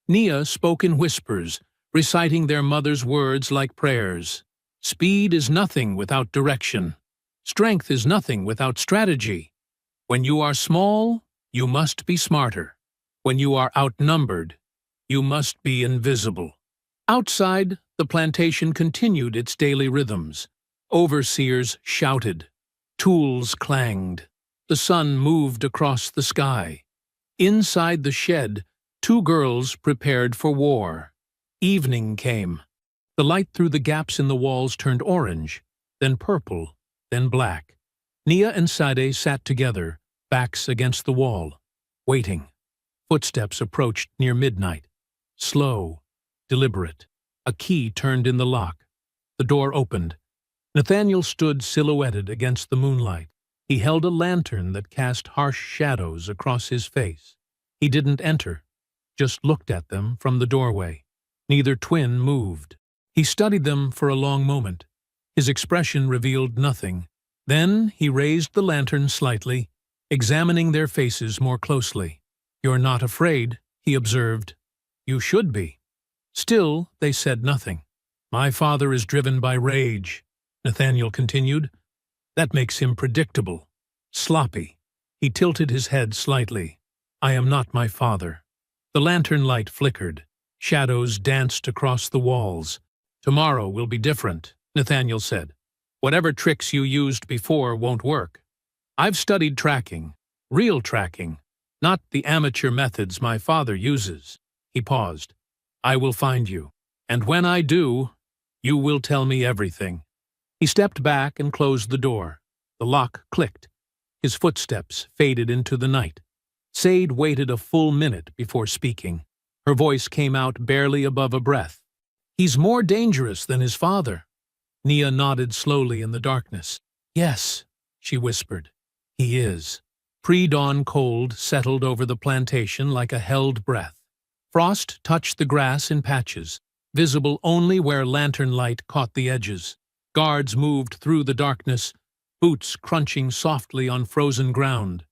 Nia spoke in whispers, reciting their mother's words like prayers. "Speed is nothing without direction. Strength is nothing without strategy. When you are small, you must be smarter. When you are outnumbered, you must be invisible." Outside, the plantation continued its daily rhythms. Overseers shouted. Tools clanged. The sun moved across the sky. Inside the shed, 2 girls prepared for war. Evening came. The light through the gaps in the walls turned orange, then purple, then black. Nia and Sade sat together, backs against the wall, waiting. Footsteps approached near midnight. Slow, deliberate. A key turned in the lock. The door opened. Nathaniel stood silhouetted against the moonlight. He held a lantern that cast harsh shadows across his face. He didn't enter, just looked at them from the doorway. Neither twin moved. He studied them for a long moment. His expression revealed nothing. Then he raised the lantern slightly, examining their faces more closely. "You're not afraid," he observed. "You should be." Still, they said nothing. "My father is driven by rage," Nathaniel continued. "That makes him predictable, sloppy." He tilted his head slightly. "I am not my father." The lantern light flickered. Shadows danced across the walls. "Tomorrow will be different," Nathaniel said. "Whatever tricks you used before won't work. I've studied tracking, real tracking, not the amateur methods my father uses." He paused. "I will find you, and when I do, you will tell me everything." He stepped back and closed the door. The lock clicked. His footsteps faded into the night. Sade waited a full minute before speaking. Her voice came out barely above a breath. "He's more dangerous than his father." Nia nodded slowly in the darkness. "Yes," she whispered. "He is." Pre-dawn cold settled over the plantation like a held breath. Frost touched the grass in patches, visible only where lantern light caught the edges. Guards moved through the darkness, boots crunching softly on frozen ground.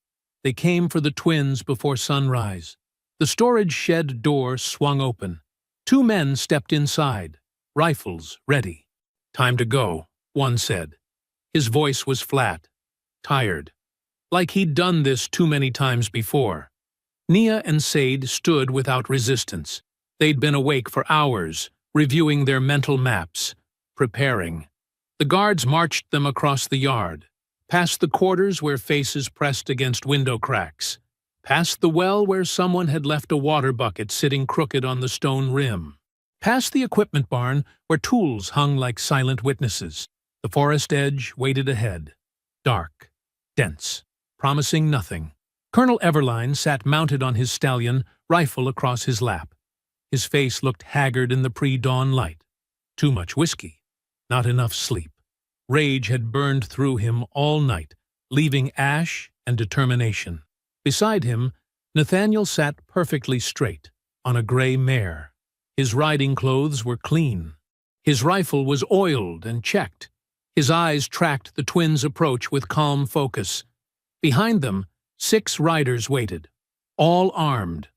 They came for the twins before sunrise. The storage shed door swung open. 2 men stepped inside, rifles ready. "Time to go," one said. His voice was flat, tired, like he'd done this too many times before. Nia and Sade stood without resistance. They'd been awake for hours, reviewing their mental maps, preparing. The guards marched them across the yard, past the quarters where faces pressed against window cracks, past the well where someone had left a water bucket sitting crooked on the stone rim, past the equipment barn where tools hung like silent witnesses. The forest edge waited ahead, dark, dense, promising nothing. Colonel Everline sat mounted on his stallion, rifle across his lap. His face looked haggard in the pre-dawn light. Too much whiskey, not enough sleep. Rage had burned through him all night, leaving ash and determination. Beside him, Nathaniel sat perfectly straight, on a gray mare. His riding clothes were clean. His rifle was oiled and checked. His eyes tracked the twins' approach with calm focus. Behind them, 6 riders waited, all armed,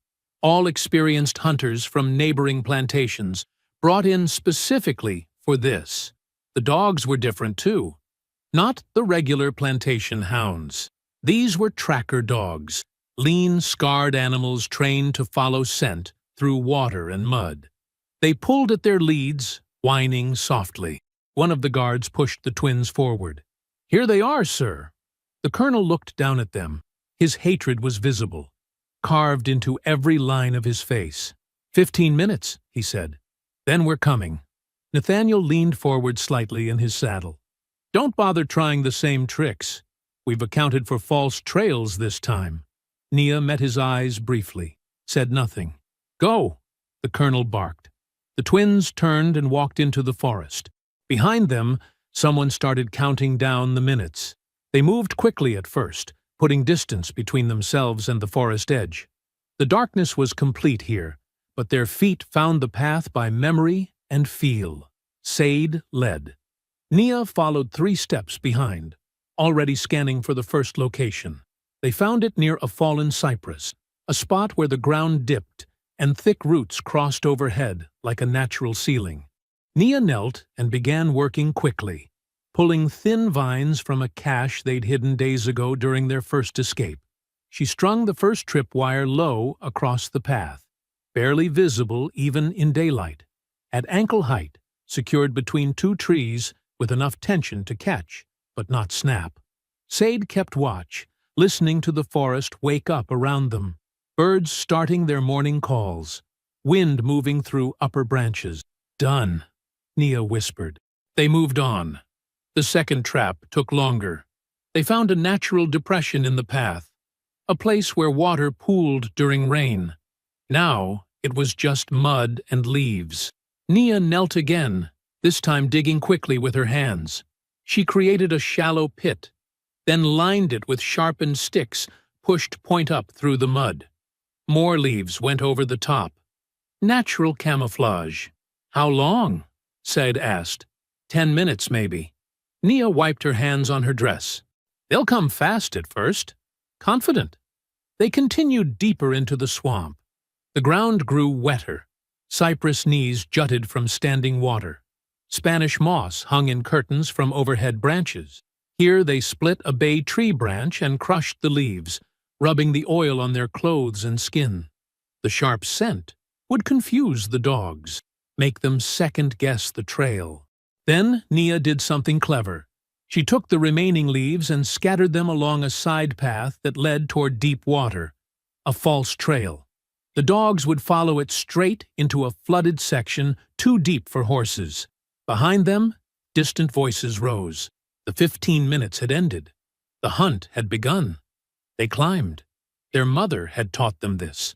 all experienced hunters from neighboring plantations, brought in specifically for this. The dogs were different too. Not the regular plantation hounds. These were tracker dogs, lean, scarred animals trained to follow scent through water and mud. They pulled at their leads, whining softly. One of the guards pushed the twins forward. "Here they are, sir." The colonel looked down at them. His hatred was visible, carved into every line of his face. 15 minutes, he said. "Then we're coming." Nathaniel leaned forward slightly in his saddle. "Don't bother trying the same tricks. We've accounted for false trails this time." Nia met his eyes briefly, said nothing. "Go," the colonel barked. The twins turned and walked into the forest. Behind them, someone started counting down the minutes. They moved quickly at first, putting distance between themselves and the forest edge. The darkness was complete here, but their feet found the path by memory and feel. Sade led. Nia followed 3 steps behind, already scanning for the first location. They found it near a fallen cypress, a spot where the ground dipped and thick roots crossed overhead like a natural ceiling. Nia knelt and began working quickly, pulling thin vines from a cache they'd hidden days ago during their first escape. She strung the first tripwire low across the path, barely visible even in daylight, at ankle height, secured between 2 trees with enough tension to catch, but not snap. Sade kept watch, listening to the forest wake up around them, birds starting their morning calls, wind moving through upper branches. "Done," Nia whispered. They moved on. The second trap took longer. They found a natural depression in the path, a place where water pooled during rain. Now it was just mud and leaves. Nia knelt again, this time digging quickly with her hands. She created a shallow pit, then lined it with sharpened sticks pushed point up through the mud. More leaves went over the top. Natural camouflage. "How long?" Sade asked. 10 minutes, maybe. Nia wiped her hands on her dress. "They'll come fast at first." Confident. They continued deeper into the swamp. The ground grew wetter. Cypress knees jutted from standing water. Spanish moss hung in curtains from overhead branches. Here they split a bay tree branch and crushed the leaves, rubbing the oil on their clothes and skin. The sharp scent would confuse the dogs, make them second-guess the trail. Then Nia did something clever. She took the remaining leaves and scattered them along a side path that led toward deep water, a false trail. The dogs would follow it straight into a flooded section too deep for horses. Behind them, distant voices rose. The 15 minutes had ended. The hunt had begun. They climbed. Their mother had taught them this.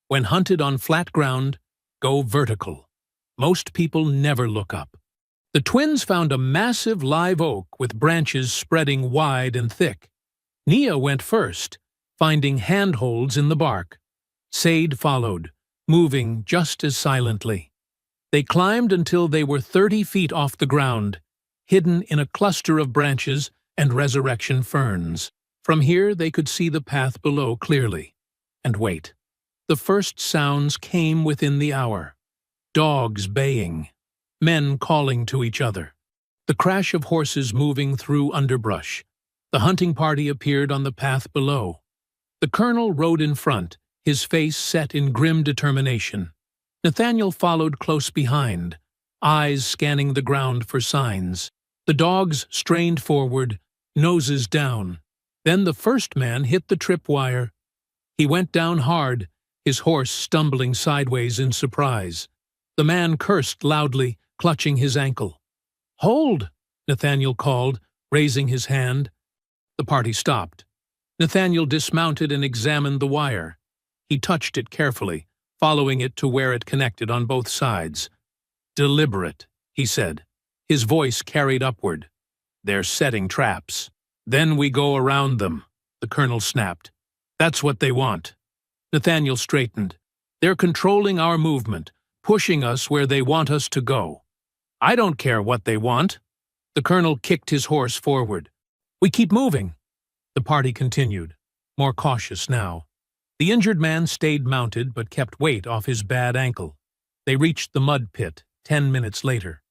When hunted on flat ground, go vertical. Most people never look up. The twins found a massive live oak with branches spreading wide and thick. Nia went first, finding handholds in the bark. Sade followed, moving just as silently. They climbed until they were 30 feet off the ground, hidden in a cluster of branches and resurrection ferns. From here they could see the path below clearly. And wait. The first sounds came within the hour. Dogs baying. Men calling to each other. The crash of horses moving through underbrush. The hunting party appeared on the path below. The colonel rode in front, his face set in grim determination. Nathaniel followed close behind, eyes scanning the ground for signs. The dogs strained forward, noses down. Then the first man hit the tripwire. He went down hard, his horse stumbling sideways in surprise. The man cursed loudly, clutching his ankle. "Hold!" Nathaniel called, raising his hand. The party stopped. Nathaniel dismounted and examined the wire. He touched it carefully, following it to where it connected on both sides. "Deliberate," he said. His voice carried upward. "They're setting traps. Then we go around them," the colonel snapped. "That's what they want." Nathaniel straightened. "They're controlling our movement, pushing us where they want us to go." "I don't care what they want." The colonel kicked his horse forward. "We keep moving." The party continued, more cautious now. The injured man stayed mounted but kept weight off his bad ankle. They reached the mud pit 10 minutes later.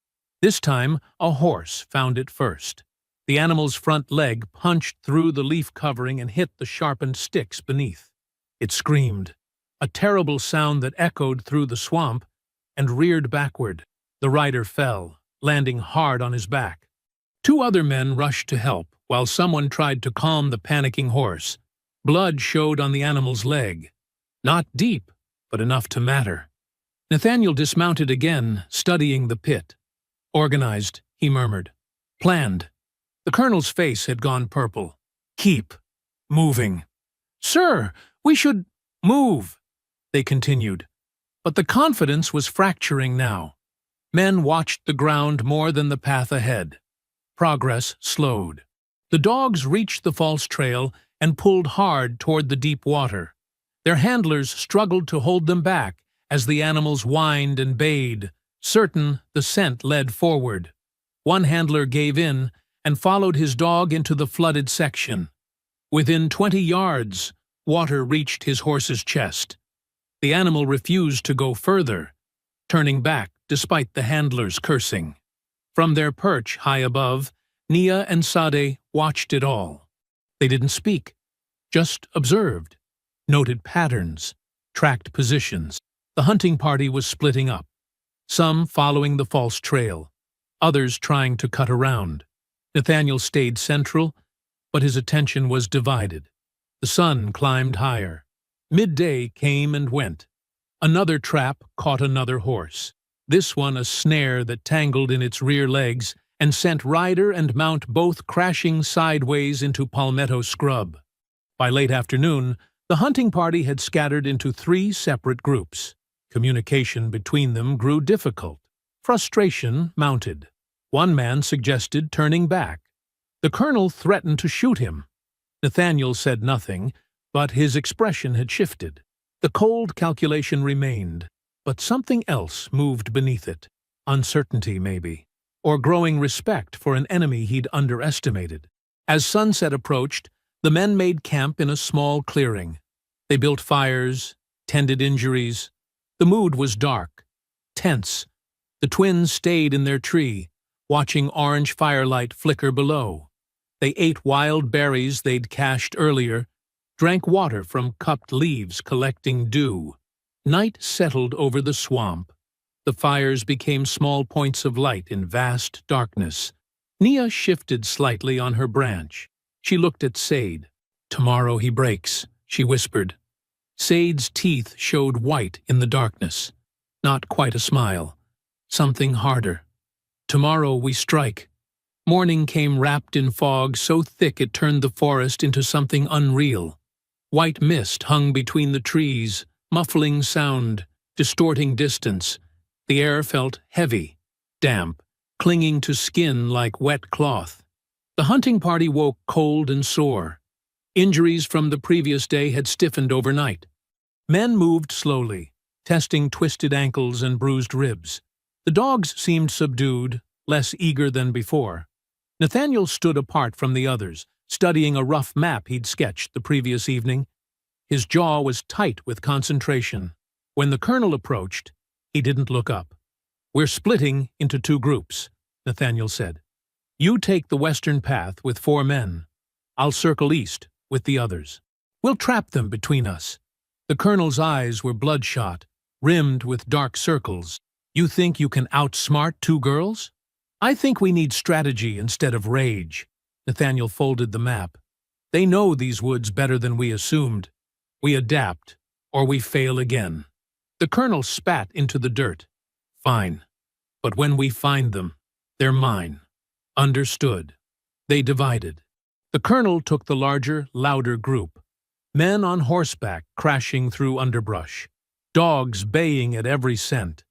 This time, a horse found it first. The animal's front leg punched through the leaf covering and hit the sharpened sticks beneath. It screamed, a terrible sound that echoed through the swamp, and reared backward. The rider fell, landing hard on his back. 2 other men rushed to help, while someone tried to calm the panicking horse. Blood showed on the animal's leg. Not deep, but enough to matter. Nathaniel dismounted again, studying the pit. "Organized," he murmured. "Planned." The colonel's face had gone purple. "Keep moving." "Sir, we should move," they continued. But the confidence was fracturing now. Men watched the ground more than the path ahead. Progress slowed. The dogs reached the false trail and pulled hard toward the deep water. Their handlers struggled to hold them back as the animals whined and bayed, certain the scent led forward. One handler gave in and followed his dog into the flooded section. Within 20 yards, water reached his horse's chest. The animal refused to go further, turning back despite the handlers cursing. From their perch high above, Nia and Sade watched it all. They didn't speak, just observed, noted patterns, tracked positions. The hunting party was splitting up, some following the false trail, others trying to cut around. Nathaniel stayed central, but his attention was divided. The sun climbed higher. Midday came and went. Another trap caught another horse, this one a snare that tangled in its rear legs and sent rider and mount both crashing sideways into palmetto scrub. By late afternoon, the hunting party had scattered into 3 separate groups. Communication between them grew difficult. Frustration mounted. One man suggested turning back. The colonel threatened to shoot him. Nathaniel said nothing, but his expression had shifted. The cold calculation remained, but something else moved beneath it. Uncertainty, maybe, or growing respect for an enemy he'd underestimated. As sunset approached, the men made camp in a small clearing. They built fires, tended injuries. The mood was dark, tense. The twins stayed in their tree, watching orange firelight flicker below. They ate wild berries they'd cached earlier, drank water from cupped leaves collecting dew. Night settled over the swamp. The fires became small points of light in vast darkness. Nia shifted slightly on her branch. She looked at Sade. "Tomorrow he breaks," she whispered. Sade's teeth showed white in the darkness. Not quite a smile. Something harder. "Tomorrow we strike." Morning came wrapped in fog so thick it turned the forest into something unreal. White mist hung between the trees, muffling sound, distorting distance. The air felt heavy, damp, clinging to skin like wet cloth. The hunting party woke cold and sore. Injuries from the previous day had stiffened overnight. Men moved slowly, testing twisted ankles and bruised ribs. The dogs seemed subdued, less eager than before. Nathaniel stood apart from the others, studying a rough map he'd sketched the previous evening. His jaw was tight with concentration. When the colonel approached, he didn't look up. "We're splitting into 2 groups," Nathaniel said. "You take the western path with 4 men. I'll circle east with the others. We'll trap them between us." The colonel's eyes were bloodshot, rimmed with dark circles. "You think you can outsmart 2 girls? I think we need strategy instead of rage." Nathaniel folded the map. "They know these woods better than we assumed. We adapt, or we fail again." The colonel spat into the dirt. "Fine. But when we find them, they're mine." "Understood." They divided. The colonel took the larger, louder group. Men on horseback crashing through underbrush. Dogs baying at every scent.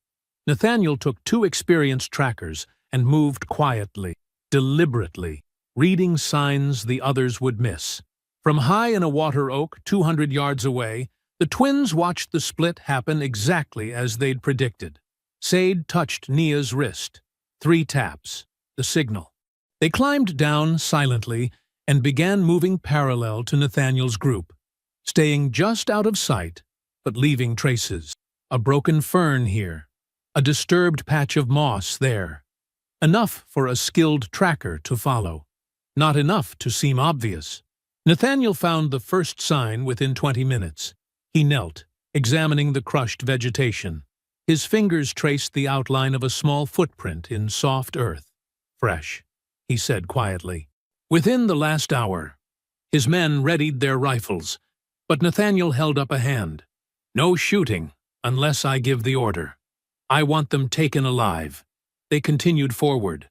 Nathaniel took 2 experienced trackers and moved quietly, deliberately, reading signs the others would miss. From high in a water oak 200 yards away, the twins watched the split happen exactly as they'd predicted. Sade touched Nia's wrist. 3 taps. The signal. They climbed down silently and began moving parallel to Nathaniel's group, staying just out of sight, but leaving traces. A broken fern here, a disturbed patch of moss there. Enough for a skilled tracker to follow. Not enough to seem obvious. Nathaniel found the first sign within 20 minutes. He knelt, examining the crushed vegetation. His fingers traced the outline of a small footprint in soft earth. "Fresh," he said quietly. Within the last hour, his men readied their rifles, but Nathaniel held up a hand. "No shooting, unless I give the order. I want them taken alive." They continued forward.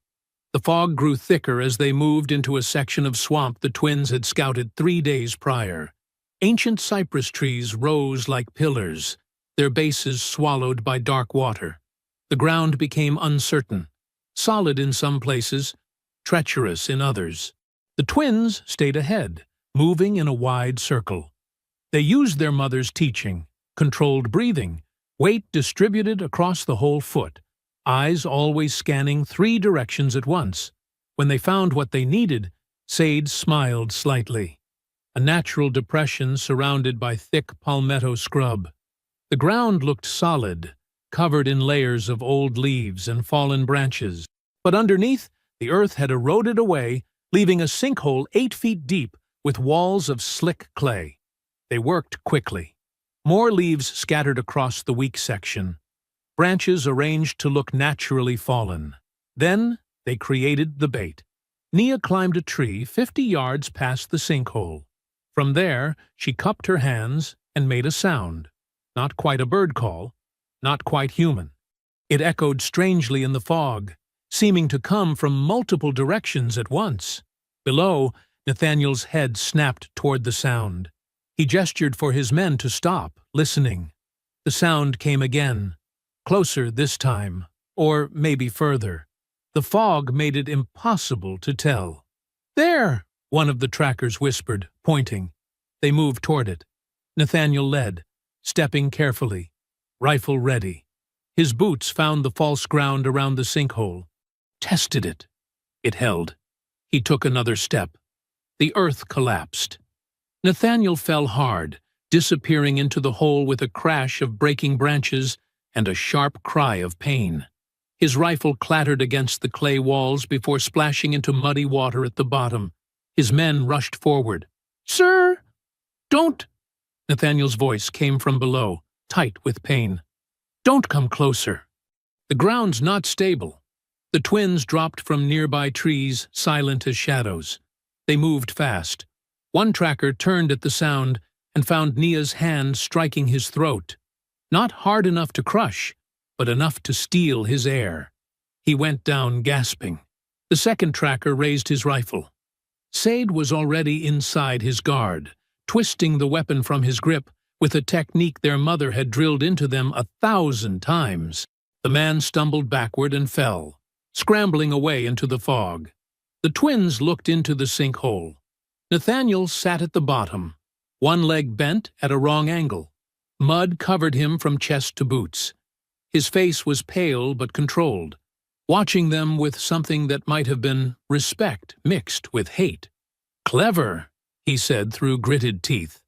The fog grew thicker as they moved into a section of swamp the twins had scouted 3 days prior. Ancient cypress trees rose like pillars, their bases swallowed by dark water. The ground became uncertain, solid in some places, treacherous in others. The twins stayed ahead, moving in a wide circle. They used their mother's teaching, controlled breathing, weight distributed across the whole foot, eyes always scanning 3 directions at once. When they found what they needed, Sade smiled slightly. A natural depression surrounded by thick palmetto scrub. The ground looked solid, covered in layers of old leaves and fallen branches. But underneath, the earth had eroded away, leaving a sinkhole 8 feet deep with walls of slick clay. They worked quickly. More leaves scattered across the weak section, branches arranged to look naturally fallen. Then they created the bait. Nia climbed a tree 50 yards past the sinkhole. From there, she cupped her hands and made a sound. Not quite a bird call, not quite human. It echoed strangely in the fog, seeming to come from multiple directions at once. Below, Nathaniel's head snapped toward the sound. He gestured for his men to stop, listening. The sound came again, closer this time, or maybe further. The fog made it impossible to tell. "There!" one of the trackers whispered, pointing. They moved toward it. Nathaniel led, stepping carefully, rifle ready. His boots found the false ground around the sinkhole. Tested it. It held. He took another step. The earth collapsed. Nathaniel fell hard, disappearing into the hole with a crash of breaking branches and a sharp cry of pain. His rifle clattered against the clay walls before splashing into muddy water at the bottom. His men rushed forward. "Sir! Don't!" Nathaniel's voice came from below, tight with pain. "Don't come closer." "The ground's not stable." The twins dropped from nearby trees, silent as shadows. They moved fast. One tracker turned at the sound and found Nia's hand striking his throat. Not hard enough to crush, but enough to steal his air. He went down gasping. The second tracker raised his rifle. Sade was already inside his guard, twisting the weapon from his grip with a technique their mother had drilled into them 1,000 times. The man stumbled backward and fell, scrambling away into the fog. The twins looked into the sinkhole. Nathaniel sat at the bottom, one leg bent at a wrong angle. Mud covered him from chest to boots. His face was pale but controlled, watching them with something that might have been respect mixed with hate. "Clever," he said through gritted teeth.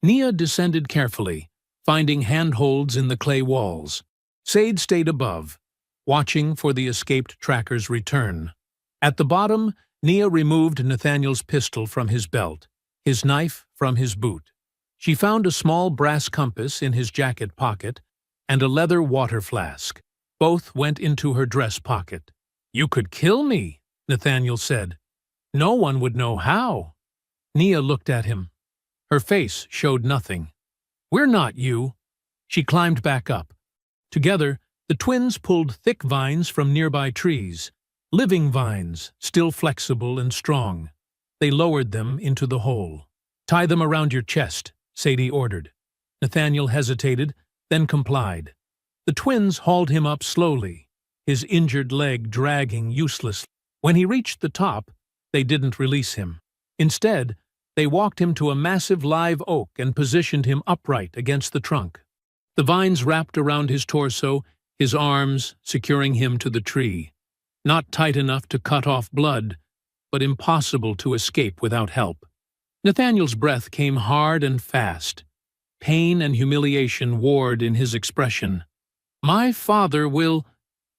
Nia descended carefully, finding handholds in the clay walls. Sade stayed above, watching for the escaped tracker's return. At the bottom, Nia removed Nathaniel's pistol from his belt, his knife from his boot. She found a small brass compass in his jacket pocket and a leather water flask. Both went into her dress pocket. "You could kill me," Nathaniel said. "No one would know how." Nia looked at him. Her face showed nothing. "We're not you." She climbed back up. Together, the twins pulled thick vines from nearby trees, living vines, still flexible and strong. They lowered them into the hole. "Tie them around your chest," Sadie ordered. Nathaniel hesitated, then complied. The twins hauled him up slowly, his injured leg dragging uselessly. When he reached the top, they didn't release him. Instead, they walked him to a massive live oak and positioned him upright against the trunk. The vines wrapped around his torso, his arms, securing him to the tree. Not tight enough to cut off blood, but impossible to escape without help. Nathaniel's breath came hard and fast. Pain and humiliation warred in his expression. "My father will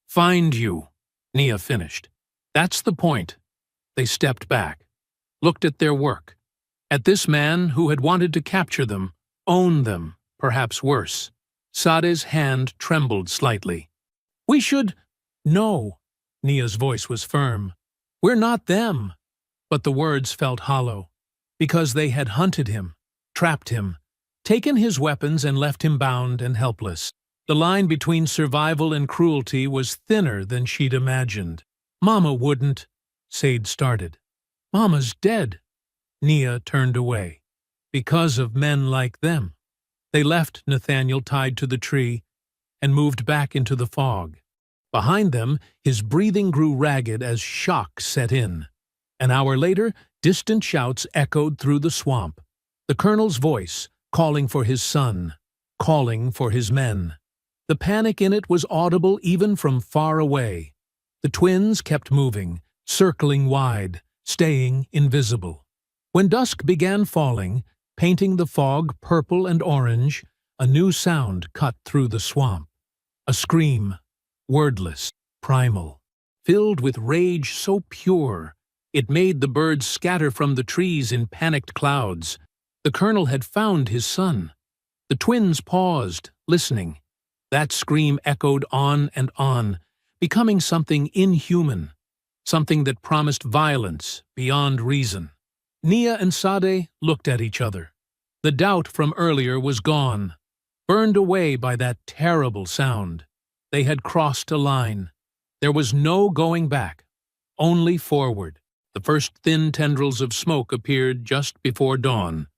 find you," Nia finished. "That's the point." They stepped back, looked at their work, at this man who had wanted to capture them, own them, perhaps worse. Sade's hand trembled slightly. "We should—" "No." Nia's voice was firm. "We're not them." But the words felt hollow, because they had hunted him, trapped him, taken his weapons and left him bound and helpless. The line between survival and cruelty was thinner than she'd imagined. "Mama wouldn't," Sade started. "Mama's dead." Nia turned away. "Because of men like them." They left Nathaniel tied to the tree and moved back into the fog. Behind them, his breathing grew ragged as shock set in. An hour later, distant shouts echoed through the swamp. The colonel's voice, calling for his son, calling for his men. The panic in it was audible even from far away. The twins kept moving, circling wide, staying invisible. When dusk began falling, painting the fog purple and orange, a new sound cut through the swamp. A scream, wordless, primal, filled with rage so pure, it made the birds scatter from the trees in panicked clouds. The colonel had found his son. The twins paused, listening. That scream echoed on and on, becoming something inhuman, something that promised violence beyond reason. Nia and Sade looked at each other. The doubt from earlier was gone, burned away by that terrible sound. They had crossed a line. There was no going back, only forward. The first thin tendrils of smoke appeared just before dawn.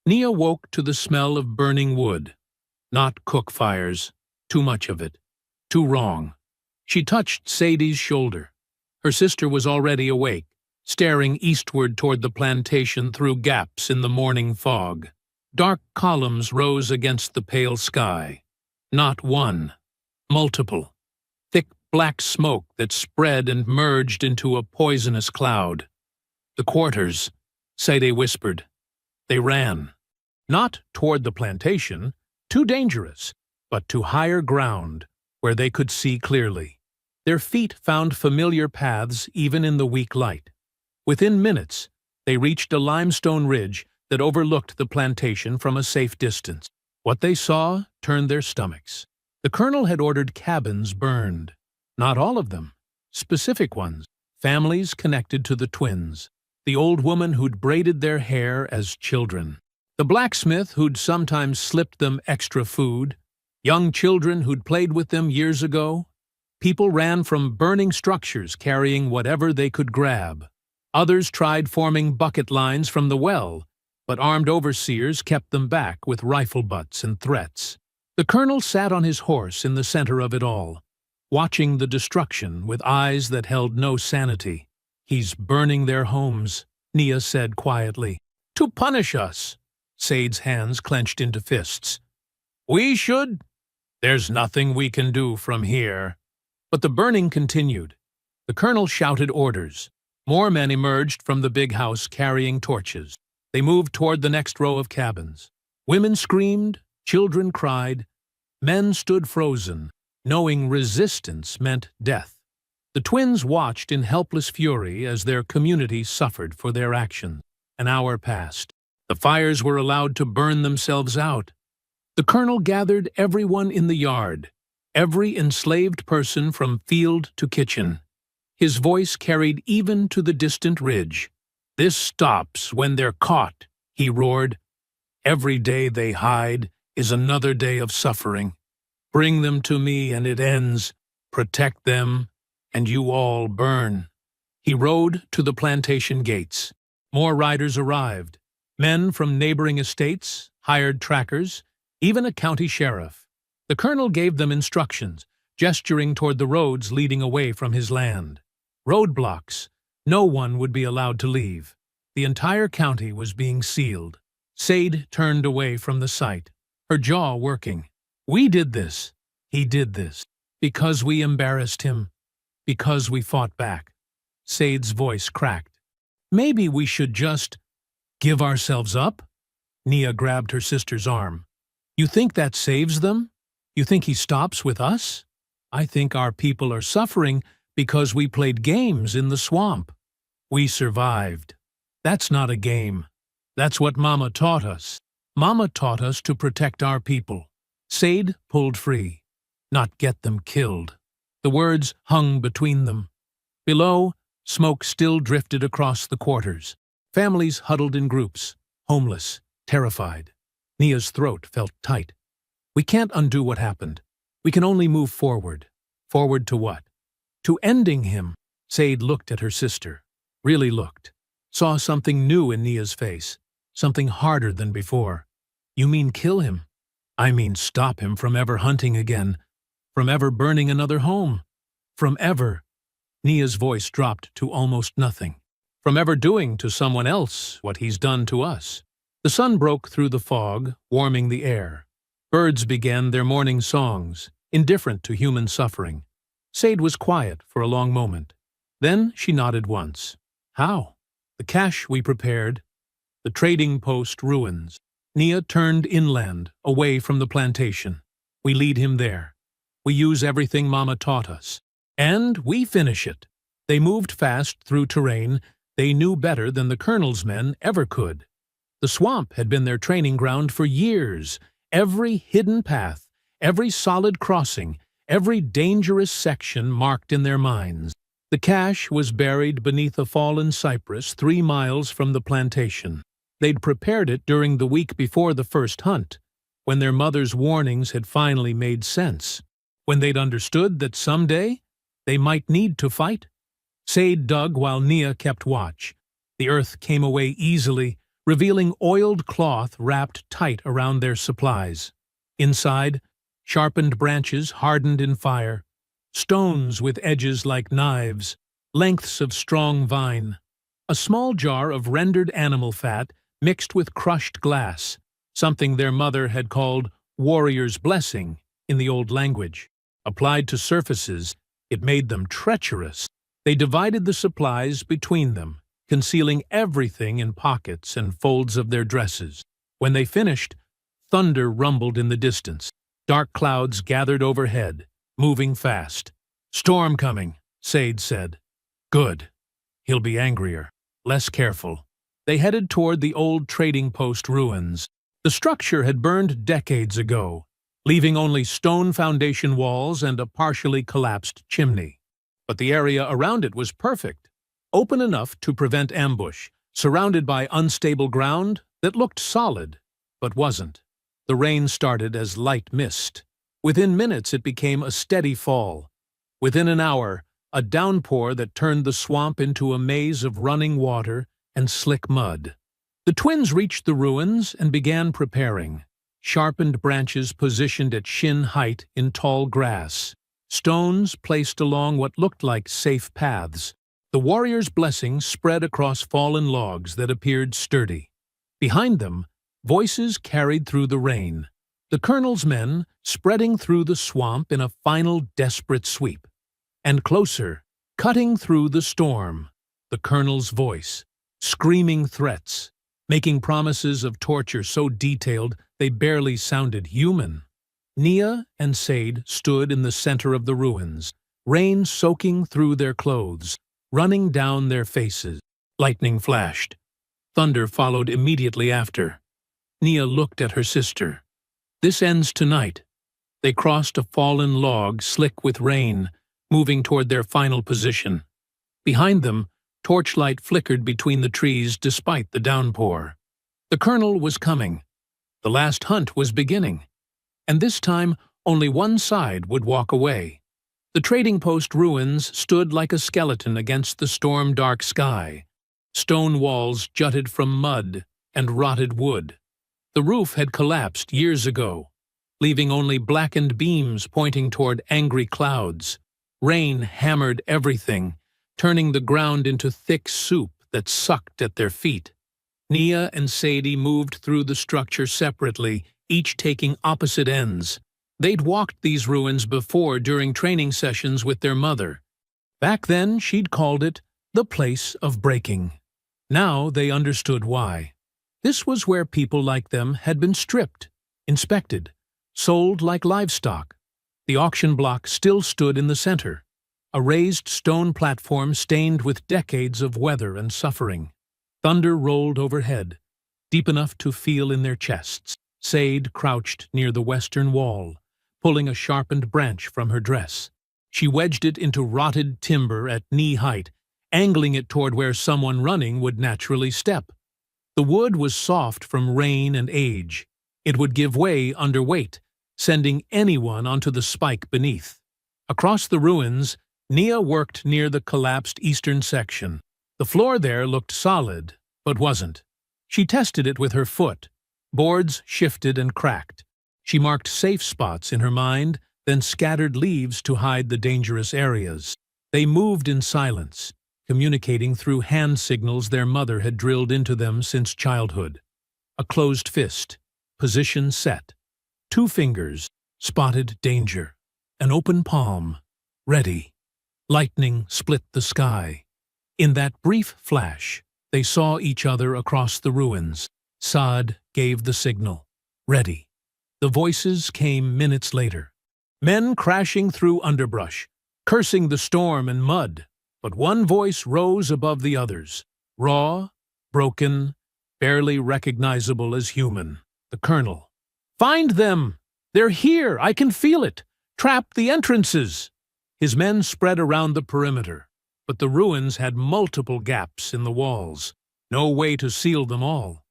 Nia woke to the smell of burning wood. Not cook fires, too much of it, too wrong. She touched Sadie's shoulder. Her sister was already awake, staring eastward toward the plantation through gaps in the morning fog. Dark columns rose against the pale sky. Not one, multiple. Thick black smoke that spread and merged into a poisonous cloud. The quarters, Sadie whispered. They ran. Not toward the plantation, too dangerous, but to higher ground, where they could see clearly. Their feet found familiar paths even in the weak light. Within minutes, they reached a limestone ridge that overlooked the plantation from a safe distance. What they saw turned their stomachs. The colonel had ordered cabins burned. Not all of them, specific ones, families connected to the twins. The old woman who'd braided their hair as children. The blacksmith who'd sometimes slipped them extra food. Young children who'd played with them years ago. People ran from burning structures carrying whatever they could grab. Others tried forming bucket lines from the well, but armed overseers kept them back with rifle butts and threats. The colonel sat on his horse in the center of it all, watching the destruction with eyes that held no sanity. He's burning their homes, Nia said quietly. To punish us. Sade's hands clenched into fists. We should? There's nothing we can do from here. But the burning continued. The colonel shouted orders. More men emerged from the big house carrying torches. They moved toward the next row of cabins. Women screamed, children cried. Men stood frozen, knowing resistance meant death. The twins watched in helpless fury as their community suffered for their actions. An hour passed. The fires were allowed to burn themselves out. The colonel gathered everyone in the yard, every enslaved person from field to kitchen. His voice carried even to the distant ridge. This stops when they're caught, he roared. Every day they hide is another day of suffering. Bring them to me and it ends. Protect them, and you all burn. He rode to the plantation gates. More riders arrived. Men from neighboring estates, hired trackers, even a county sheriff. The colonel gave them instructions, gesturing toward the roads leading away from his land. Roadblocks. No one would be allowed to leave. The entire county was being sealed. Sade turned away from the sight, her jaw working. We did this. He did this. Because we embarrassed him. Because we fought back. Sade's voice cracked. Maybe we should just give ourselves up? Nia grabbed her sister's arm. You think that saves them? You think he stops with us? I think our people are suffering because we played games in the swamp. We survived. That's not a game. That's what Mama taught us. Mama taught us to protect our people. Sade pulled free, not get them killed. The words hung between them. Below, smoke still drifted across the quarters. Families huddled in groups, homeless, terrified. Nia's throat felt tight. We can't undo what happened. We can only move forward. Forward to what? To ending him. Sade looked at her sister. Really looked. Saw something new in Nia's face. Something harder than before. You mean kill him? I mean stop him from ever hunting again. From ever burning another home. From ever. Nia's voice dropped to almost nothing. From ever doing to someone else what he's done to us. The sun broke through the fog, warming the air. Birds began their morning songs, indifferent to human suffering. Sade was quiet for a long moment. Then she nodded once. How? The cache we prepared. The trading post ruins. Nia turned inland, away from the plantation. We lead him there. We use everything Mama taught us. And we finish it. They moved fast through terrain they knew better than the Colonel's men ever could. The swamp had been their training ground for years. Every hidden path, every solid crossing, every dangerous section marked in their minds. The cache was buried beneath a fallen cypress 3 miles from the plantation. They'd prepared it during the week before the first hunt, when their mother's warnings had finally made sense, when they'd understood that someday they might need to fight. Sade dug while Nia kept watch. The earth came away easily, revealing oiled cloth wrapped tight around their supplies. Inside, sharpened branches hardened in fire, stones with edges like knives, lengths of strong vine, a small jar of rendered animal fat mixed with crushed glass, something their mother had called warrior's blessing in the old language. Applied to surfaces, it made them treacherous. They divided the supplies between them, concealing everything in pockets and folds of their dresses. When they finished, thunder rumbled in the distance. Dark clouds gathered overhead, moving fast. "Storm coming," Sade said. "Good. He'll be angrier, less careful." They headed toward the old trading post ruins. The structure had burned decades ago, leaving only stone foundation walls and a partially collapsed chimney. But the area around it was perfect, open enough to prevent ambush, surrounded by unstable ground that looked solid, but wasn't. The rain started as light mist. Within minutes it became a steady fall. Within an hour, a downpour that turned the swamp into a maze of running water and slick mud. The twins reached the ruins and began preparing. Sharpened branches positioned at shin height in tall grass. Stones placed along what looked like safe paths. The warrior's blessing spread across fallen logs that appeared sturdy. Behind them, voices carried through the rain. The Colonel's men spreading through the swamp in a final desperate sweep. And closer, cutting through the storm, the Colonel's voice, screaming threats, making promises of torture so detailed they barely sounded human. Nia and Sade stood in the center of the ruins, rain soaking through their clothes, running down their faces. Lightning flashed. Thunder followed immediately after. Nia looked at her sister. "This ends tonight." They crossed a fallen log slick with rain, moving toward their final position. Behind them, torchlight flickered between the trees despite the downpour. The Colonel was coming. The last hunt was beginning. And this time, only one side would walk away. The trading post ruins stood like a skeleton against the storm-dark sky. Stone walls jutted from mud and rotted wood. The roof had collapsed years ago, leaving only blackened beams pointing toward angry clouds. Rain hammered everything, turning the ground into thick soup that sucked at their feet. Nia and Sadie moved through the structure separately, each taking opposite ends. They'd walked these ruins before during training sessions with their mother. Back then, she'd called it the place of breaking. Now they understood why. This was where people like them had been stripped, inspected, sold like livestock. The auction block still stood in the center, a raised stone platform stained with decades of weather and suffering. Thunder rolled overhead, deep enough to feel in their chests. Sade crouched near the western wall, pulling a sharpened branch from her dress. She wedged it into rotted timber at knee-height, angling it toward where someone running would naturally step. The wood was soft from rain and age. It would give way under weight, sending anyone onto the spike beneath. Across the ruins, Nia worked near the collapsed eastern section. The floor there looked solid, but wasn't. She tested it with her foot. Boards shifted and cracked. She marked safe spots in her mind, then scattered leaves to hide the dangerous areas. They moved in silence, communicating through hand signals their mother had drilled into them since childhood. A closed fist, position set. 2 fingers, spotted danger. An open palm, ready. Lightning split the sky. In that brief flash, they saw each other across the ruins. Saad gave the signal. Ready. The voices came minutes later. Men crashing through underbrush, cursing the storm and mud. But one voice rose above the others. Raw, broken, barely recognizable as human. The colonel. Find them! They're here! I can feel it! Trap the entrances! His men spread around the perimeter, but the ruins had multiple gaps in the walls. No way to seal them all.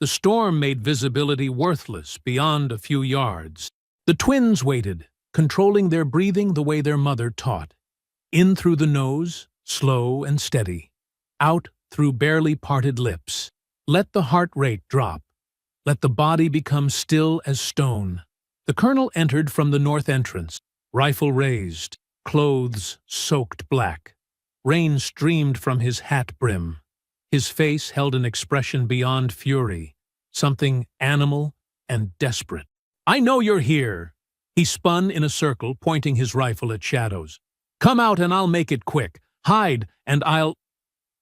The storm made visibility worthless beyond a few yards. The twins waited, controlling their breathing the way their mother taught. In through the nose, slow and steady. Out through barely parted lips. Let the heart rate drop. Let the body become still as stone. The colonel entered from the north entrance, rifle raised, clothes soaked black. Rain streamed from his hat brim. His face held an expression beyond fury, something animal and desperate. I know you're here. He spun in a circle, pointing his rifle at shadows. Come out and I'll make it quick. Hide and I'll...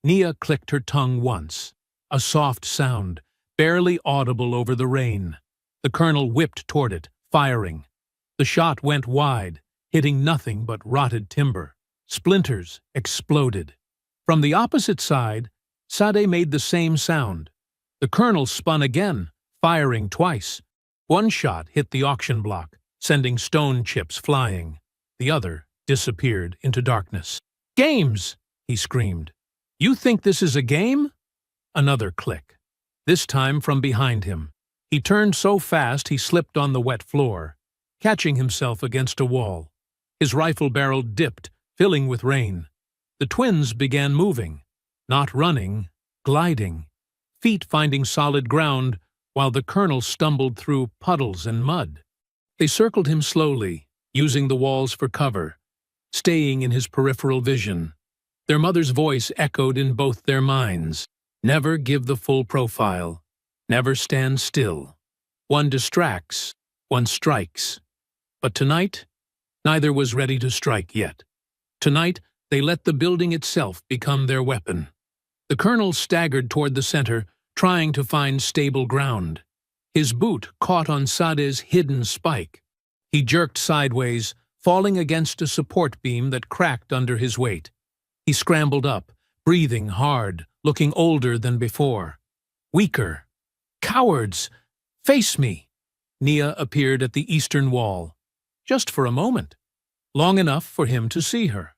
Nia clicked her tongue once. A soft sound, barely audible over the rain. The colonel whipped toward it, firing. The shot went wide, hitting nothing but rotted timber. Splinters exploded. From the opposite side, Sade made the same sound. The colonel spun again, firing twice. One shot hit the auction block, sending stone chips flying. The other disappeared into darkness. Games! He screamed. You think this is a game? Another click. This time from behind him. He turned so fast he slipped on the wet floor, catching himself against a wall. His rifle barrel dipped, filling with rain. The twins began moving, not running, gliding, feet finding solid ground while the colonel stumbled through puddles and mud. They circled him slowly, using the walls for cover, staying in his peripheral vision. Their mother's voice echoed in both their minds. Never give the full profile. Never stand still. One distracts, one strikes. But tonight, neither was ready to strike yet. Tonight, they let the building itself become their weapon. The colonel staggered toward the center, trying to find stable ground. His boot caught on Sade's hidden spike. He jerked sideways, falling against a support beam that cracked under his weight. He scrambled up, breathing hard, looking older than before. Weaker. Cowards! Face me! Nia appeared at the eastern wall. Just for a moment. Long enough for him to see her.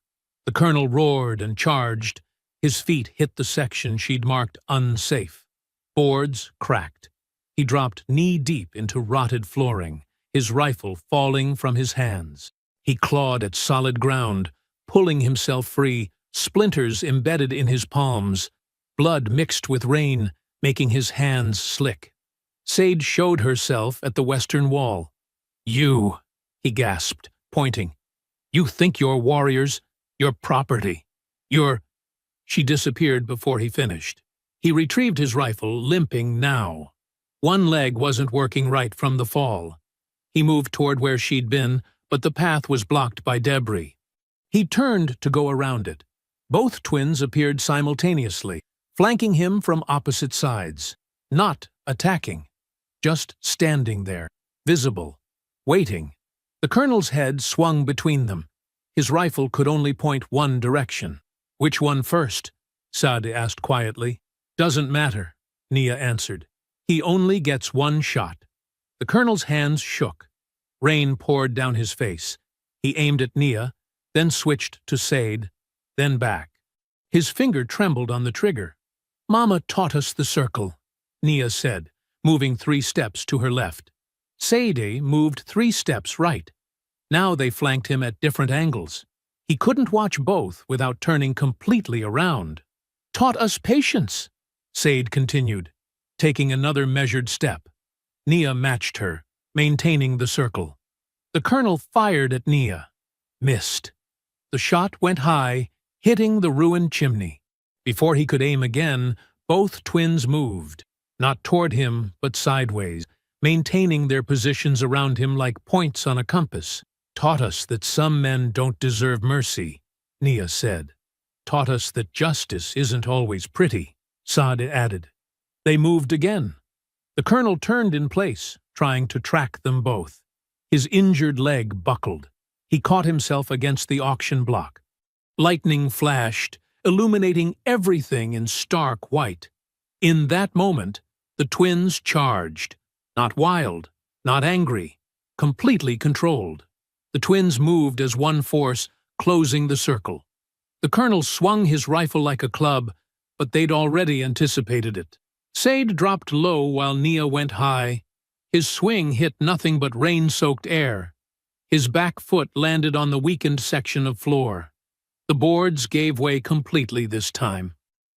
The colonel roared and charged. His feet hit the section she'd marked unsafe. Boards cracked. He dropped knee-deep into rotted flooring, his rifle falling from his hands. He clawed at solid ground, pulling himself free, splinters embedded in his palms, blood mixed with rain, making his hands slick. Sade showed herself at the western wall. You, he gasped, pointing. You think you're warriors, your property, your... She disappeared before he finished. He retrieved his rifle, limping now. One leg wasn't working right from the fall. He moved toward where she'd been, but the path was blocked by debris. He turned to go around it. Both twins appeared simultaneously, flanking him from opposite sides. Not attacking. Just standing there, visible, waiting. The colonel's head swung between them. His rifle could only point one direction. Which one first? Sade asked quietly. Doesn't matter, Nia answered. He only gets one shot. The colonel's hands shook. Rain poured down his face. He aimed at Nia, then switched to Sade, then back. His finger trembled on the trigger. Mama taught us the circle, Nia said, moving 3 steps to her left. Sade moved 3 steps right. Now they flanked him at different angles. He couldn't watch both without turning completely around. Taught us patience, Sade continued, taking another measured step. Nia matched her, maintaining the circle. The colonel fired at Nia. Missed. The shot went high, hitting the ruined chimney. Before he could aim again, both twins moved. not toward him, but sideways, maintaining their positions around him like points on a compass. "Taught us that some men don't deserve mercy," Nia said. "Taught us that justice isn't always pretty," Saad added. They moved again. The colonel turned in place, trying to track them both. His injured leg buckled. He caught himself against the auction block. Lightning flashed, illuminating everything in stark white. In that moment, the twins charged. Not wild, not angry, completely controlled. The twins moved as one force, closing the circle. The colonel swung his rifle like a club, but they'd already anticipated it. Said dropped low while Nia went high. His swing hit nothing but rain-soaked air. His back foot landed on the weakened section of floor. The boards gave way completely this time.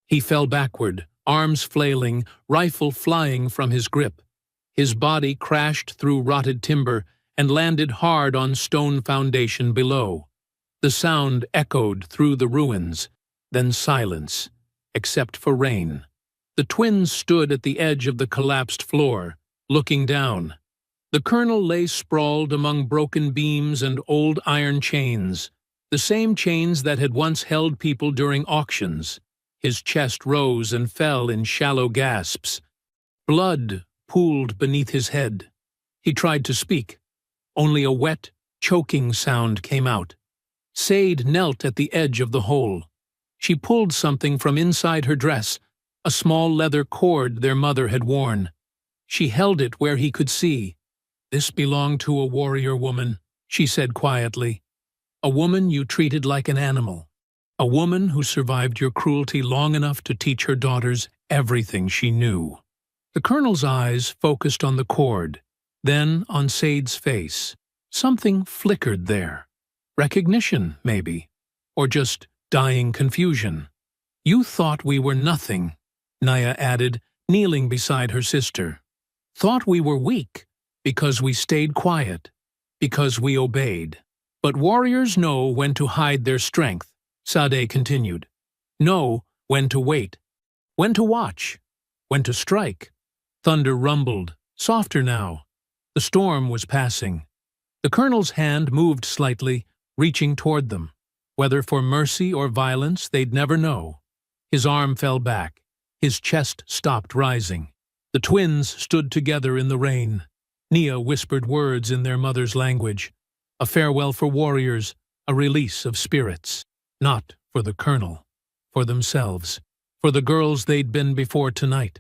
He fell backward, arms flailing, rifle flying from his grip. His body crashed through rotted timber and landed hard on stone foundation below. The sound echoed through the ruins, then silence, except for rain. The twins stood at the edge of the collapsed floor, looking down. The colonel lay sprawled among broken beams and old iron chains, the same chains that had once held people during auctions. His chest rose and fell in shallow gasps. Blood pooled beneath his head. He tried to speak. Only a wet, choking sound came out. Said knelt at the edge of the hole. She pulled something from inside her dress, a small leather cord their mother had worn. She held it where he could see. "This belonged to a warrior woman," she said quietly. "A woman you treated like an animal. A woman who survived your cruelty long enough to teach her daughters everything she knew." The colonel's eyes focused on the cord, then on Said's face. Something flickered there. Recognition, maybe, or just dying confusion. "You thought we were nothing," Nia added, kneeling beside her sister. "Thought we were weak, because we stayed quiet, because we obeyed. But warriors know when to hide their strength," Sadeh continued. "Know when to wait, when to watch, when to strike." Thunder rumbled, softer now. The storm was passing. The colonel's hand moved slightly, reaching toward them. Whether for mercy or violence, they'd never know. His arm fell back. His chest stopped rising. The twins stood together in the rain. Nia whispered words in their mother's language. A farewell for warriors, a release of spirits. Not for the colonel, for themselves, for the girls they'd been before tonight.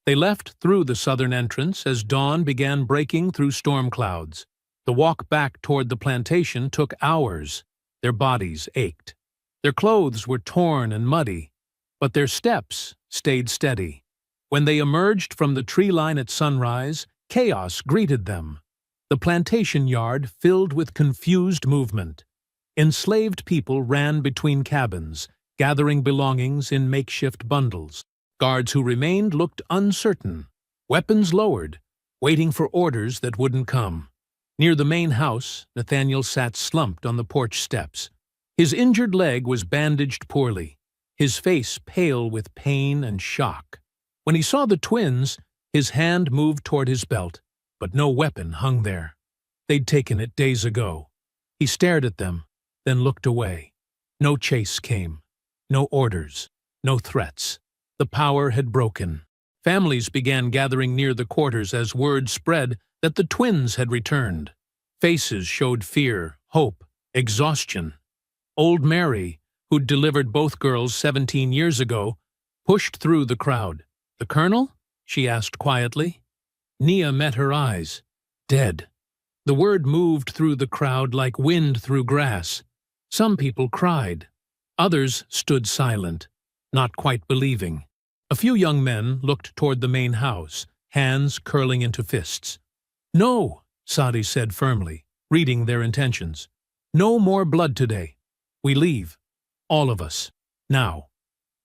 They left through the southern entrance as dawn began breaking through storm clouds. The walk back toward the plantation took hours. Their bodies ached. Their clothes were torn and muddy, but their steps stayed steady. When they emerged from the tree line at sunrise, chaos greeted them. The plantation yard filled with confused movement. Enslaved people ran between cabins, gathering belongings in makeshift bundles. Guards who remained looked uncertain, weapons lowered, waiting for orders that wouldn't come. Near the main house, Nathaniel sat slumped on the porch steps. His injured leg was bandaged poorly, his face pale with pain and shock. When he saw the twins, his hand moved toward his belt, but no weapon hung there. They'd taken it days ago. He stared at them, then looked away. No chase came, no orders, no threats. The power had broken. Families began gathering near the quarters as word spread that the twins had returned. Faces showed fear, hope, exhaustion. Old Mary, who'd delivered both girls 17 years ago, pushed through the crowd. "The colonel?" she asked quietly. Nia met her eyes. "Dead." The word moved through the crowd like wind through grass. Some people cried. Others stood silent, not quite believing. A few young men looked toward the main house, hands curling into fists. "No," Sadi said firmly, reading their intentions. "No more blood today. We leave. All of us. Now."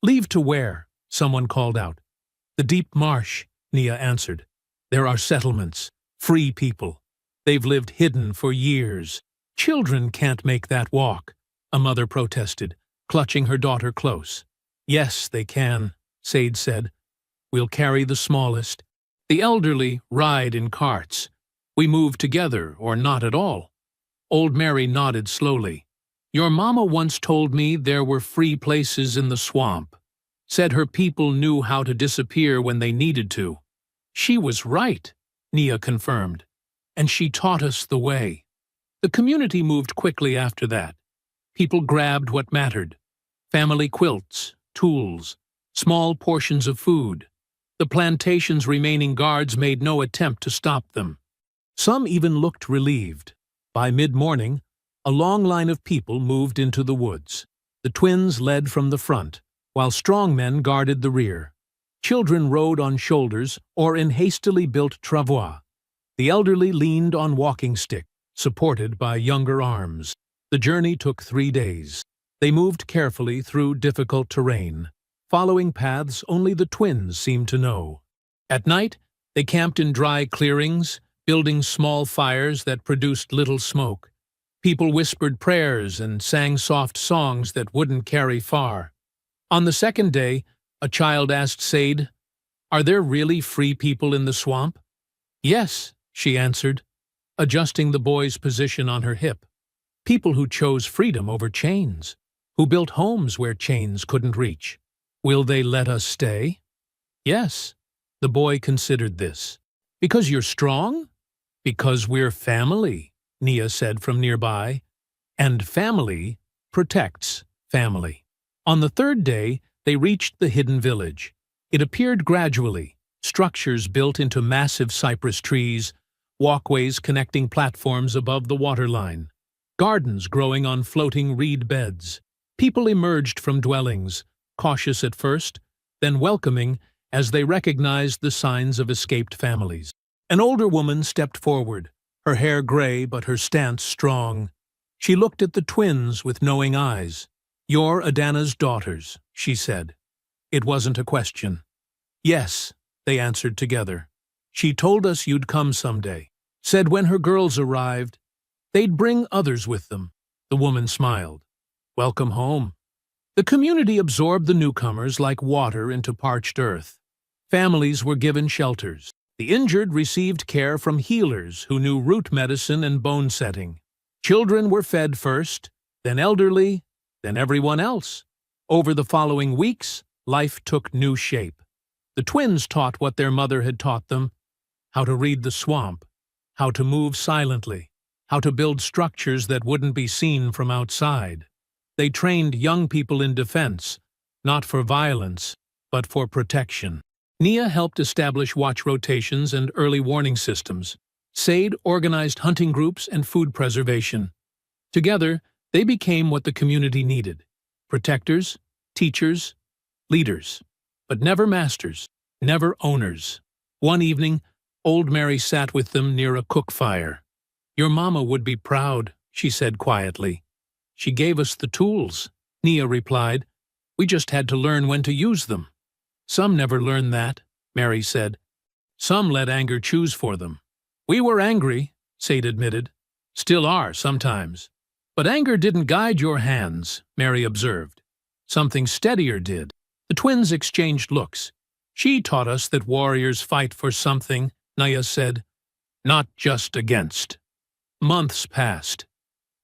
"Leave to where?" someone called out. "The deep marsh," Nia answered. "There are settlements, free people. They've lived hidden for years. Children can't make that walk," a mother protested, clutching her daughter close. "Yes, they can," Said said. We'll carry the smallest. The elderly ride in carts. We move together or not at all. Old Mary nodded slowly. Your mama once told me there were free places in the swamp. Said her people knew how to disappear when they needed to. She was right, Nia confirmed. And she taught us the way. The community moved quickly after that. People grabbed what mattered. Family quilts, tools, small portions of food. The plantation's remaining guards made no attempt to stop them. Some even looked relieved. By mid-morning, a long line of people moved into the woods. The twins led from the front, while strong men guarded the rear. Children rode on shoulders or in hastily built travois. The elderly leaned on walking sticks, supported by younger arms. The journey took 3 days. They moved carefully through difficult terrain, following paths only the twins seemed to know. At night, they camped in dry clearings, building small fires that produced little smoke. People whispered prayers and sang soft songs that wouldn't carry far. On the second day, a child asked Sade, "Are there really free people in the swamp?" "Yes," she answered, adjusting the boy's position on her hip. "People who chose freedom over chains, who built homes where chains couldn't reach. Will they let us stay?" "Yes." The boy considered this. "Because you're strong?" "Because we're family," Nia said from nearby. And family protects family. On the third day, they reached the hidden village. It appeared gradually, structures built into massive cypress trees, walkways connecting platforms above the waterline, gardens growing on floating reed beds. People emerged from dwellings, cautious at first, then welcoming as they recognized the signs of escaped families. An older woman stepped forward, her hair gray but her stance strong. She looked at the twins with knowing eyes. "You're Adana's daughters," she said. It wasn't a question. "Yes," they answered together. "She told us you'd come someday. Said when her girls arrived, they'd bring others with them." The woman smiled. "Welcome home." The community absorbed the newcomers like water into parched earth. Families were given shelters. The injured received care from healers who knew root medicine and bone setting. Children were fed first, then elderly, then everyone else. Over the following weeks, life took new shape. The twins taught what their mother had taught them: how to read the swamp, how to move silently, how to build structures that wouldn't be seen from outside. They trained young people in defense, not for violence, but for protection. Nia helped establish watch rotations and early warning systems. Sade organized hunting groups and food preservation. Together, they became what the community needed: protectors, teachers, leaders, but never masters, never owners. One evening, Old Mary sat with them near a cook fire. "Your mama would be proud," she said quietly. "She gave us the tools," Nia replied. "We just had to learn when to use them." "Some never learn that," Mary said. "Some let anger choose for them." "We were angry," Sade admitted. "Still are, sometimes." "But anger didn't guide your hands," Mary observed. "Something steadier did." The twins exchanged looks. "She taught us that warriors fight for something," Nia said. "Not just against." Months passed.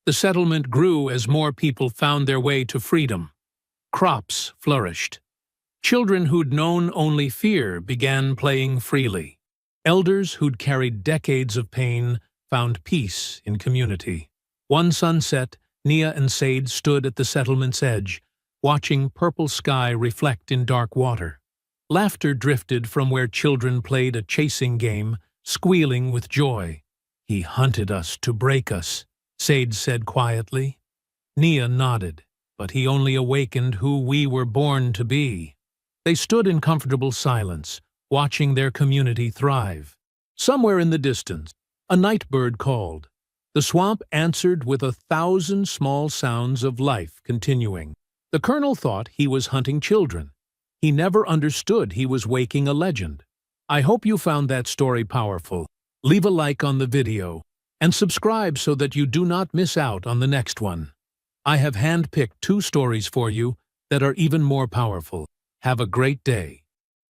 The settlement grew as more people found their way to freedom. Crops flourished. Children who'd known only fear began playing freely. Elders who'd carried decades of pain found peace in community. One sunset, Nia and Sade stood at the settlement's edge, watching purple sky reflect in dark water. Laughter drifted from where children played a chasing game, squealing with joy. "He hunted us to break us," Sade said quietly. Nia nodded, "but he only awakened who we were born to be." They stood in comfortable silence, watching their community thrive. Somewhere in the distance, a night bird called. The swamp answered with 1,000 small sounds of life continuing. The colonel thought he was hunting children. He never understood he was waking a legend. I hope you found that story powerful. Leave a like on the video and subscribe so that you do not miss out on the next one. I have handpicked 2 stories for you that are even more powerful. Have a great day.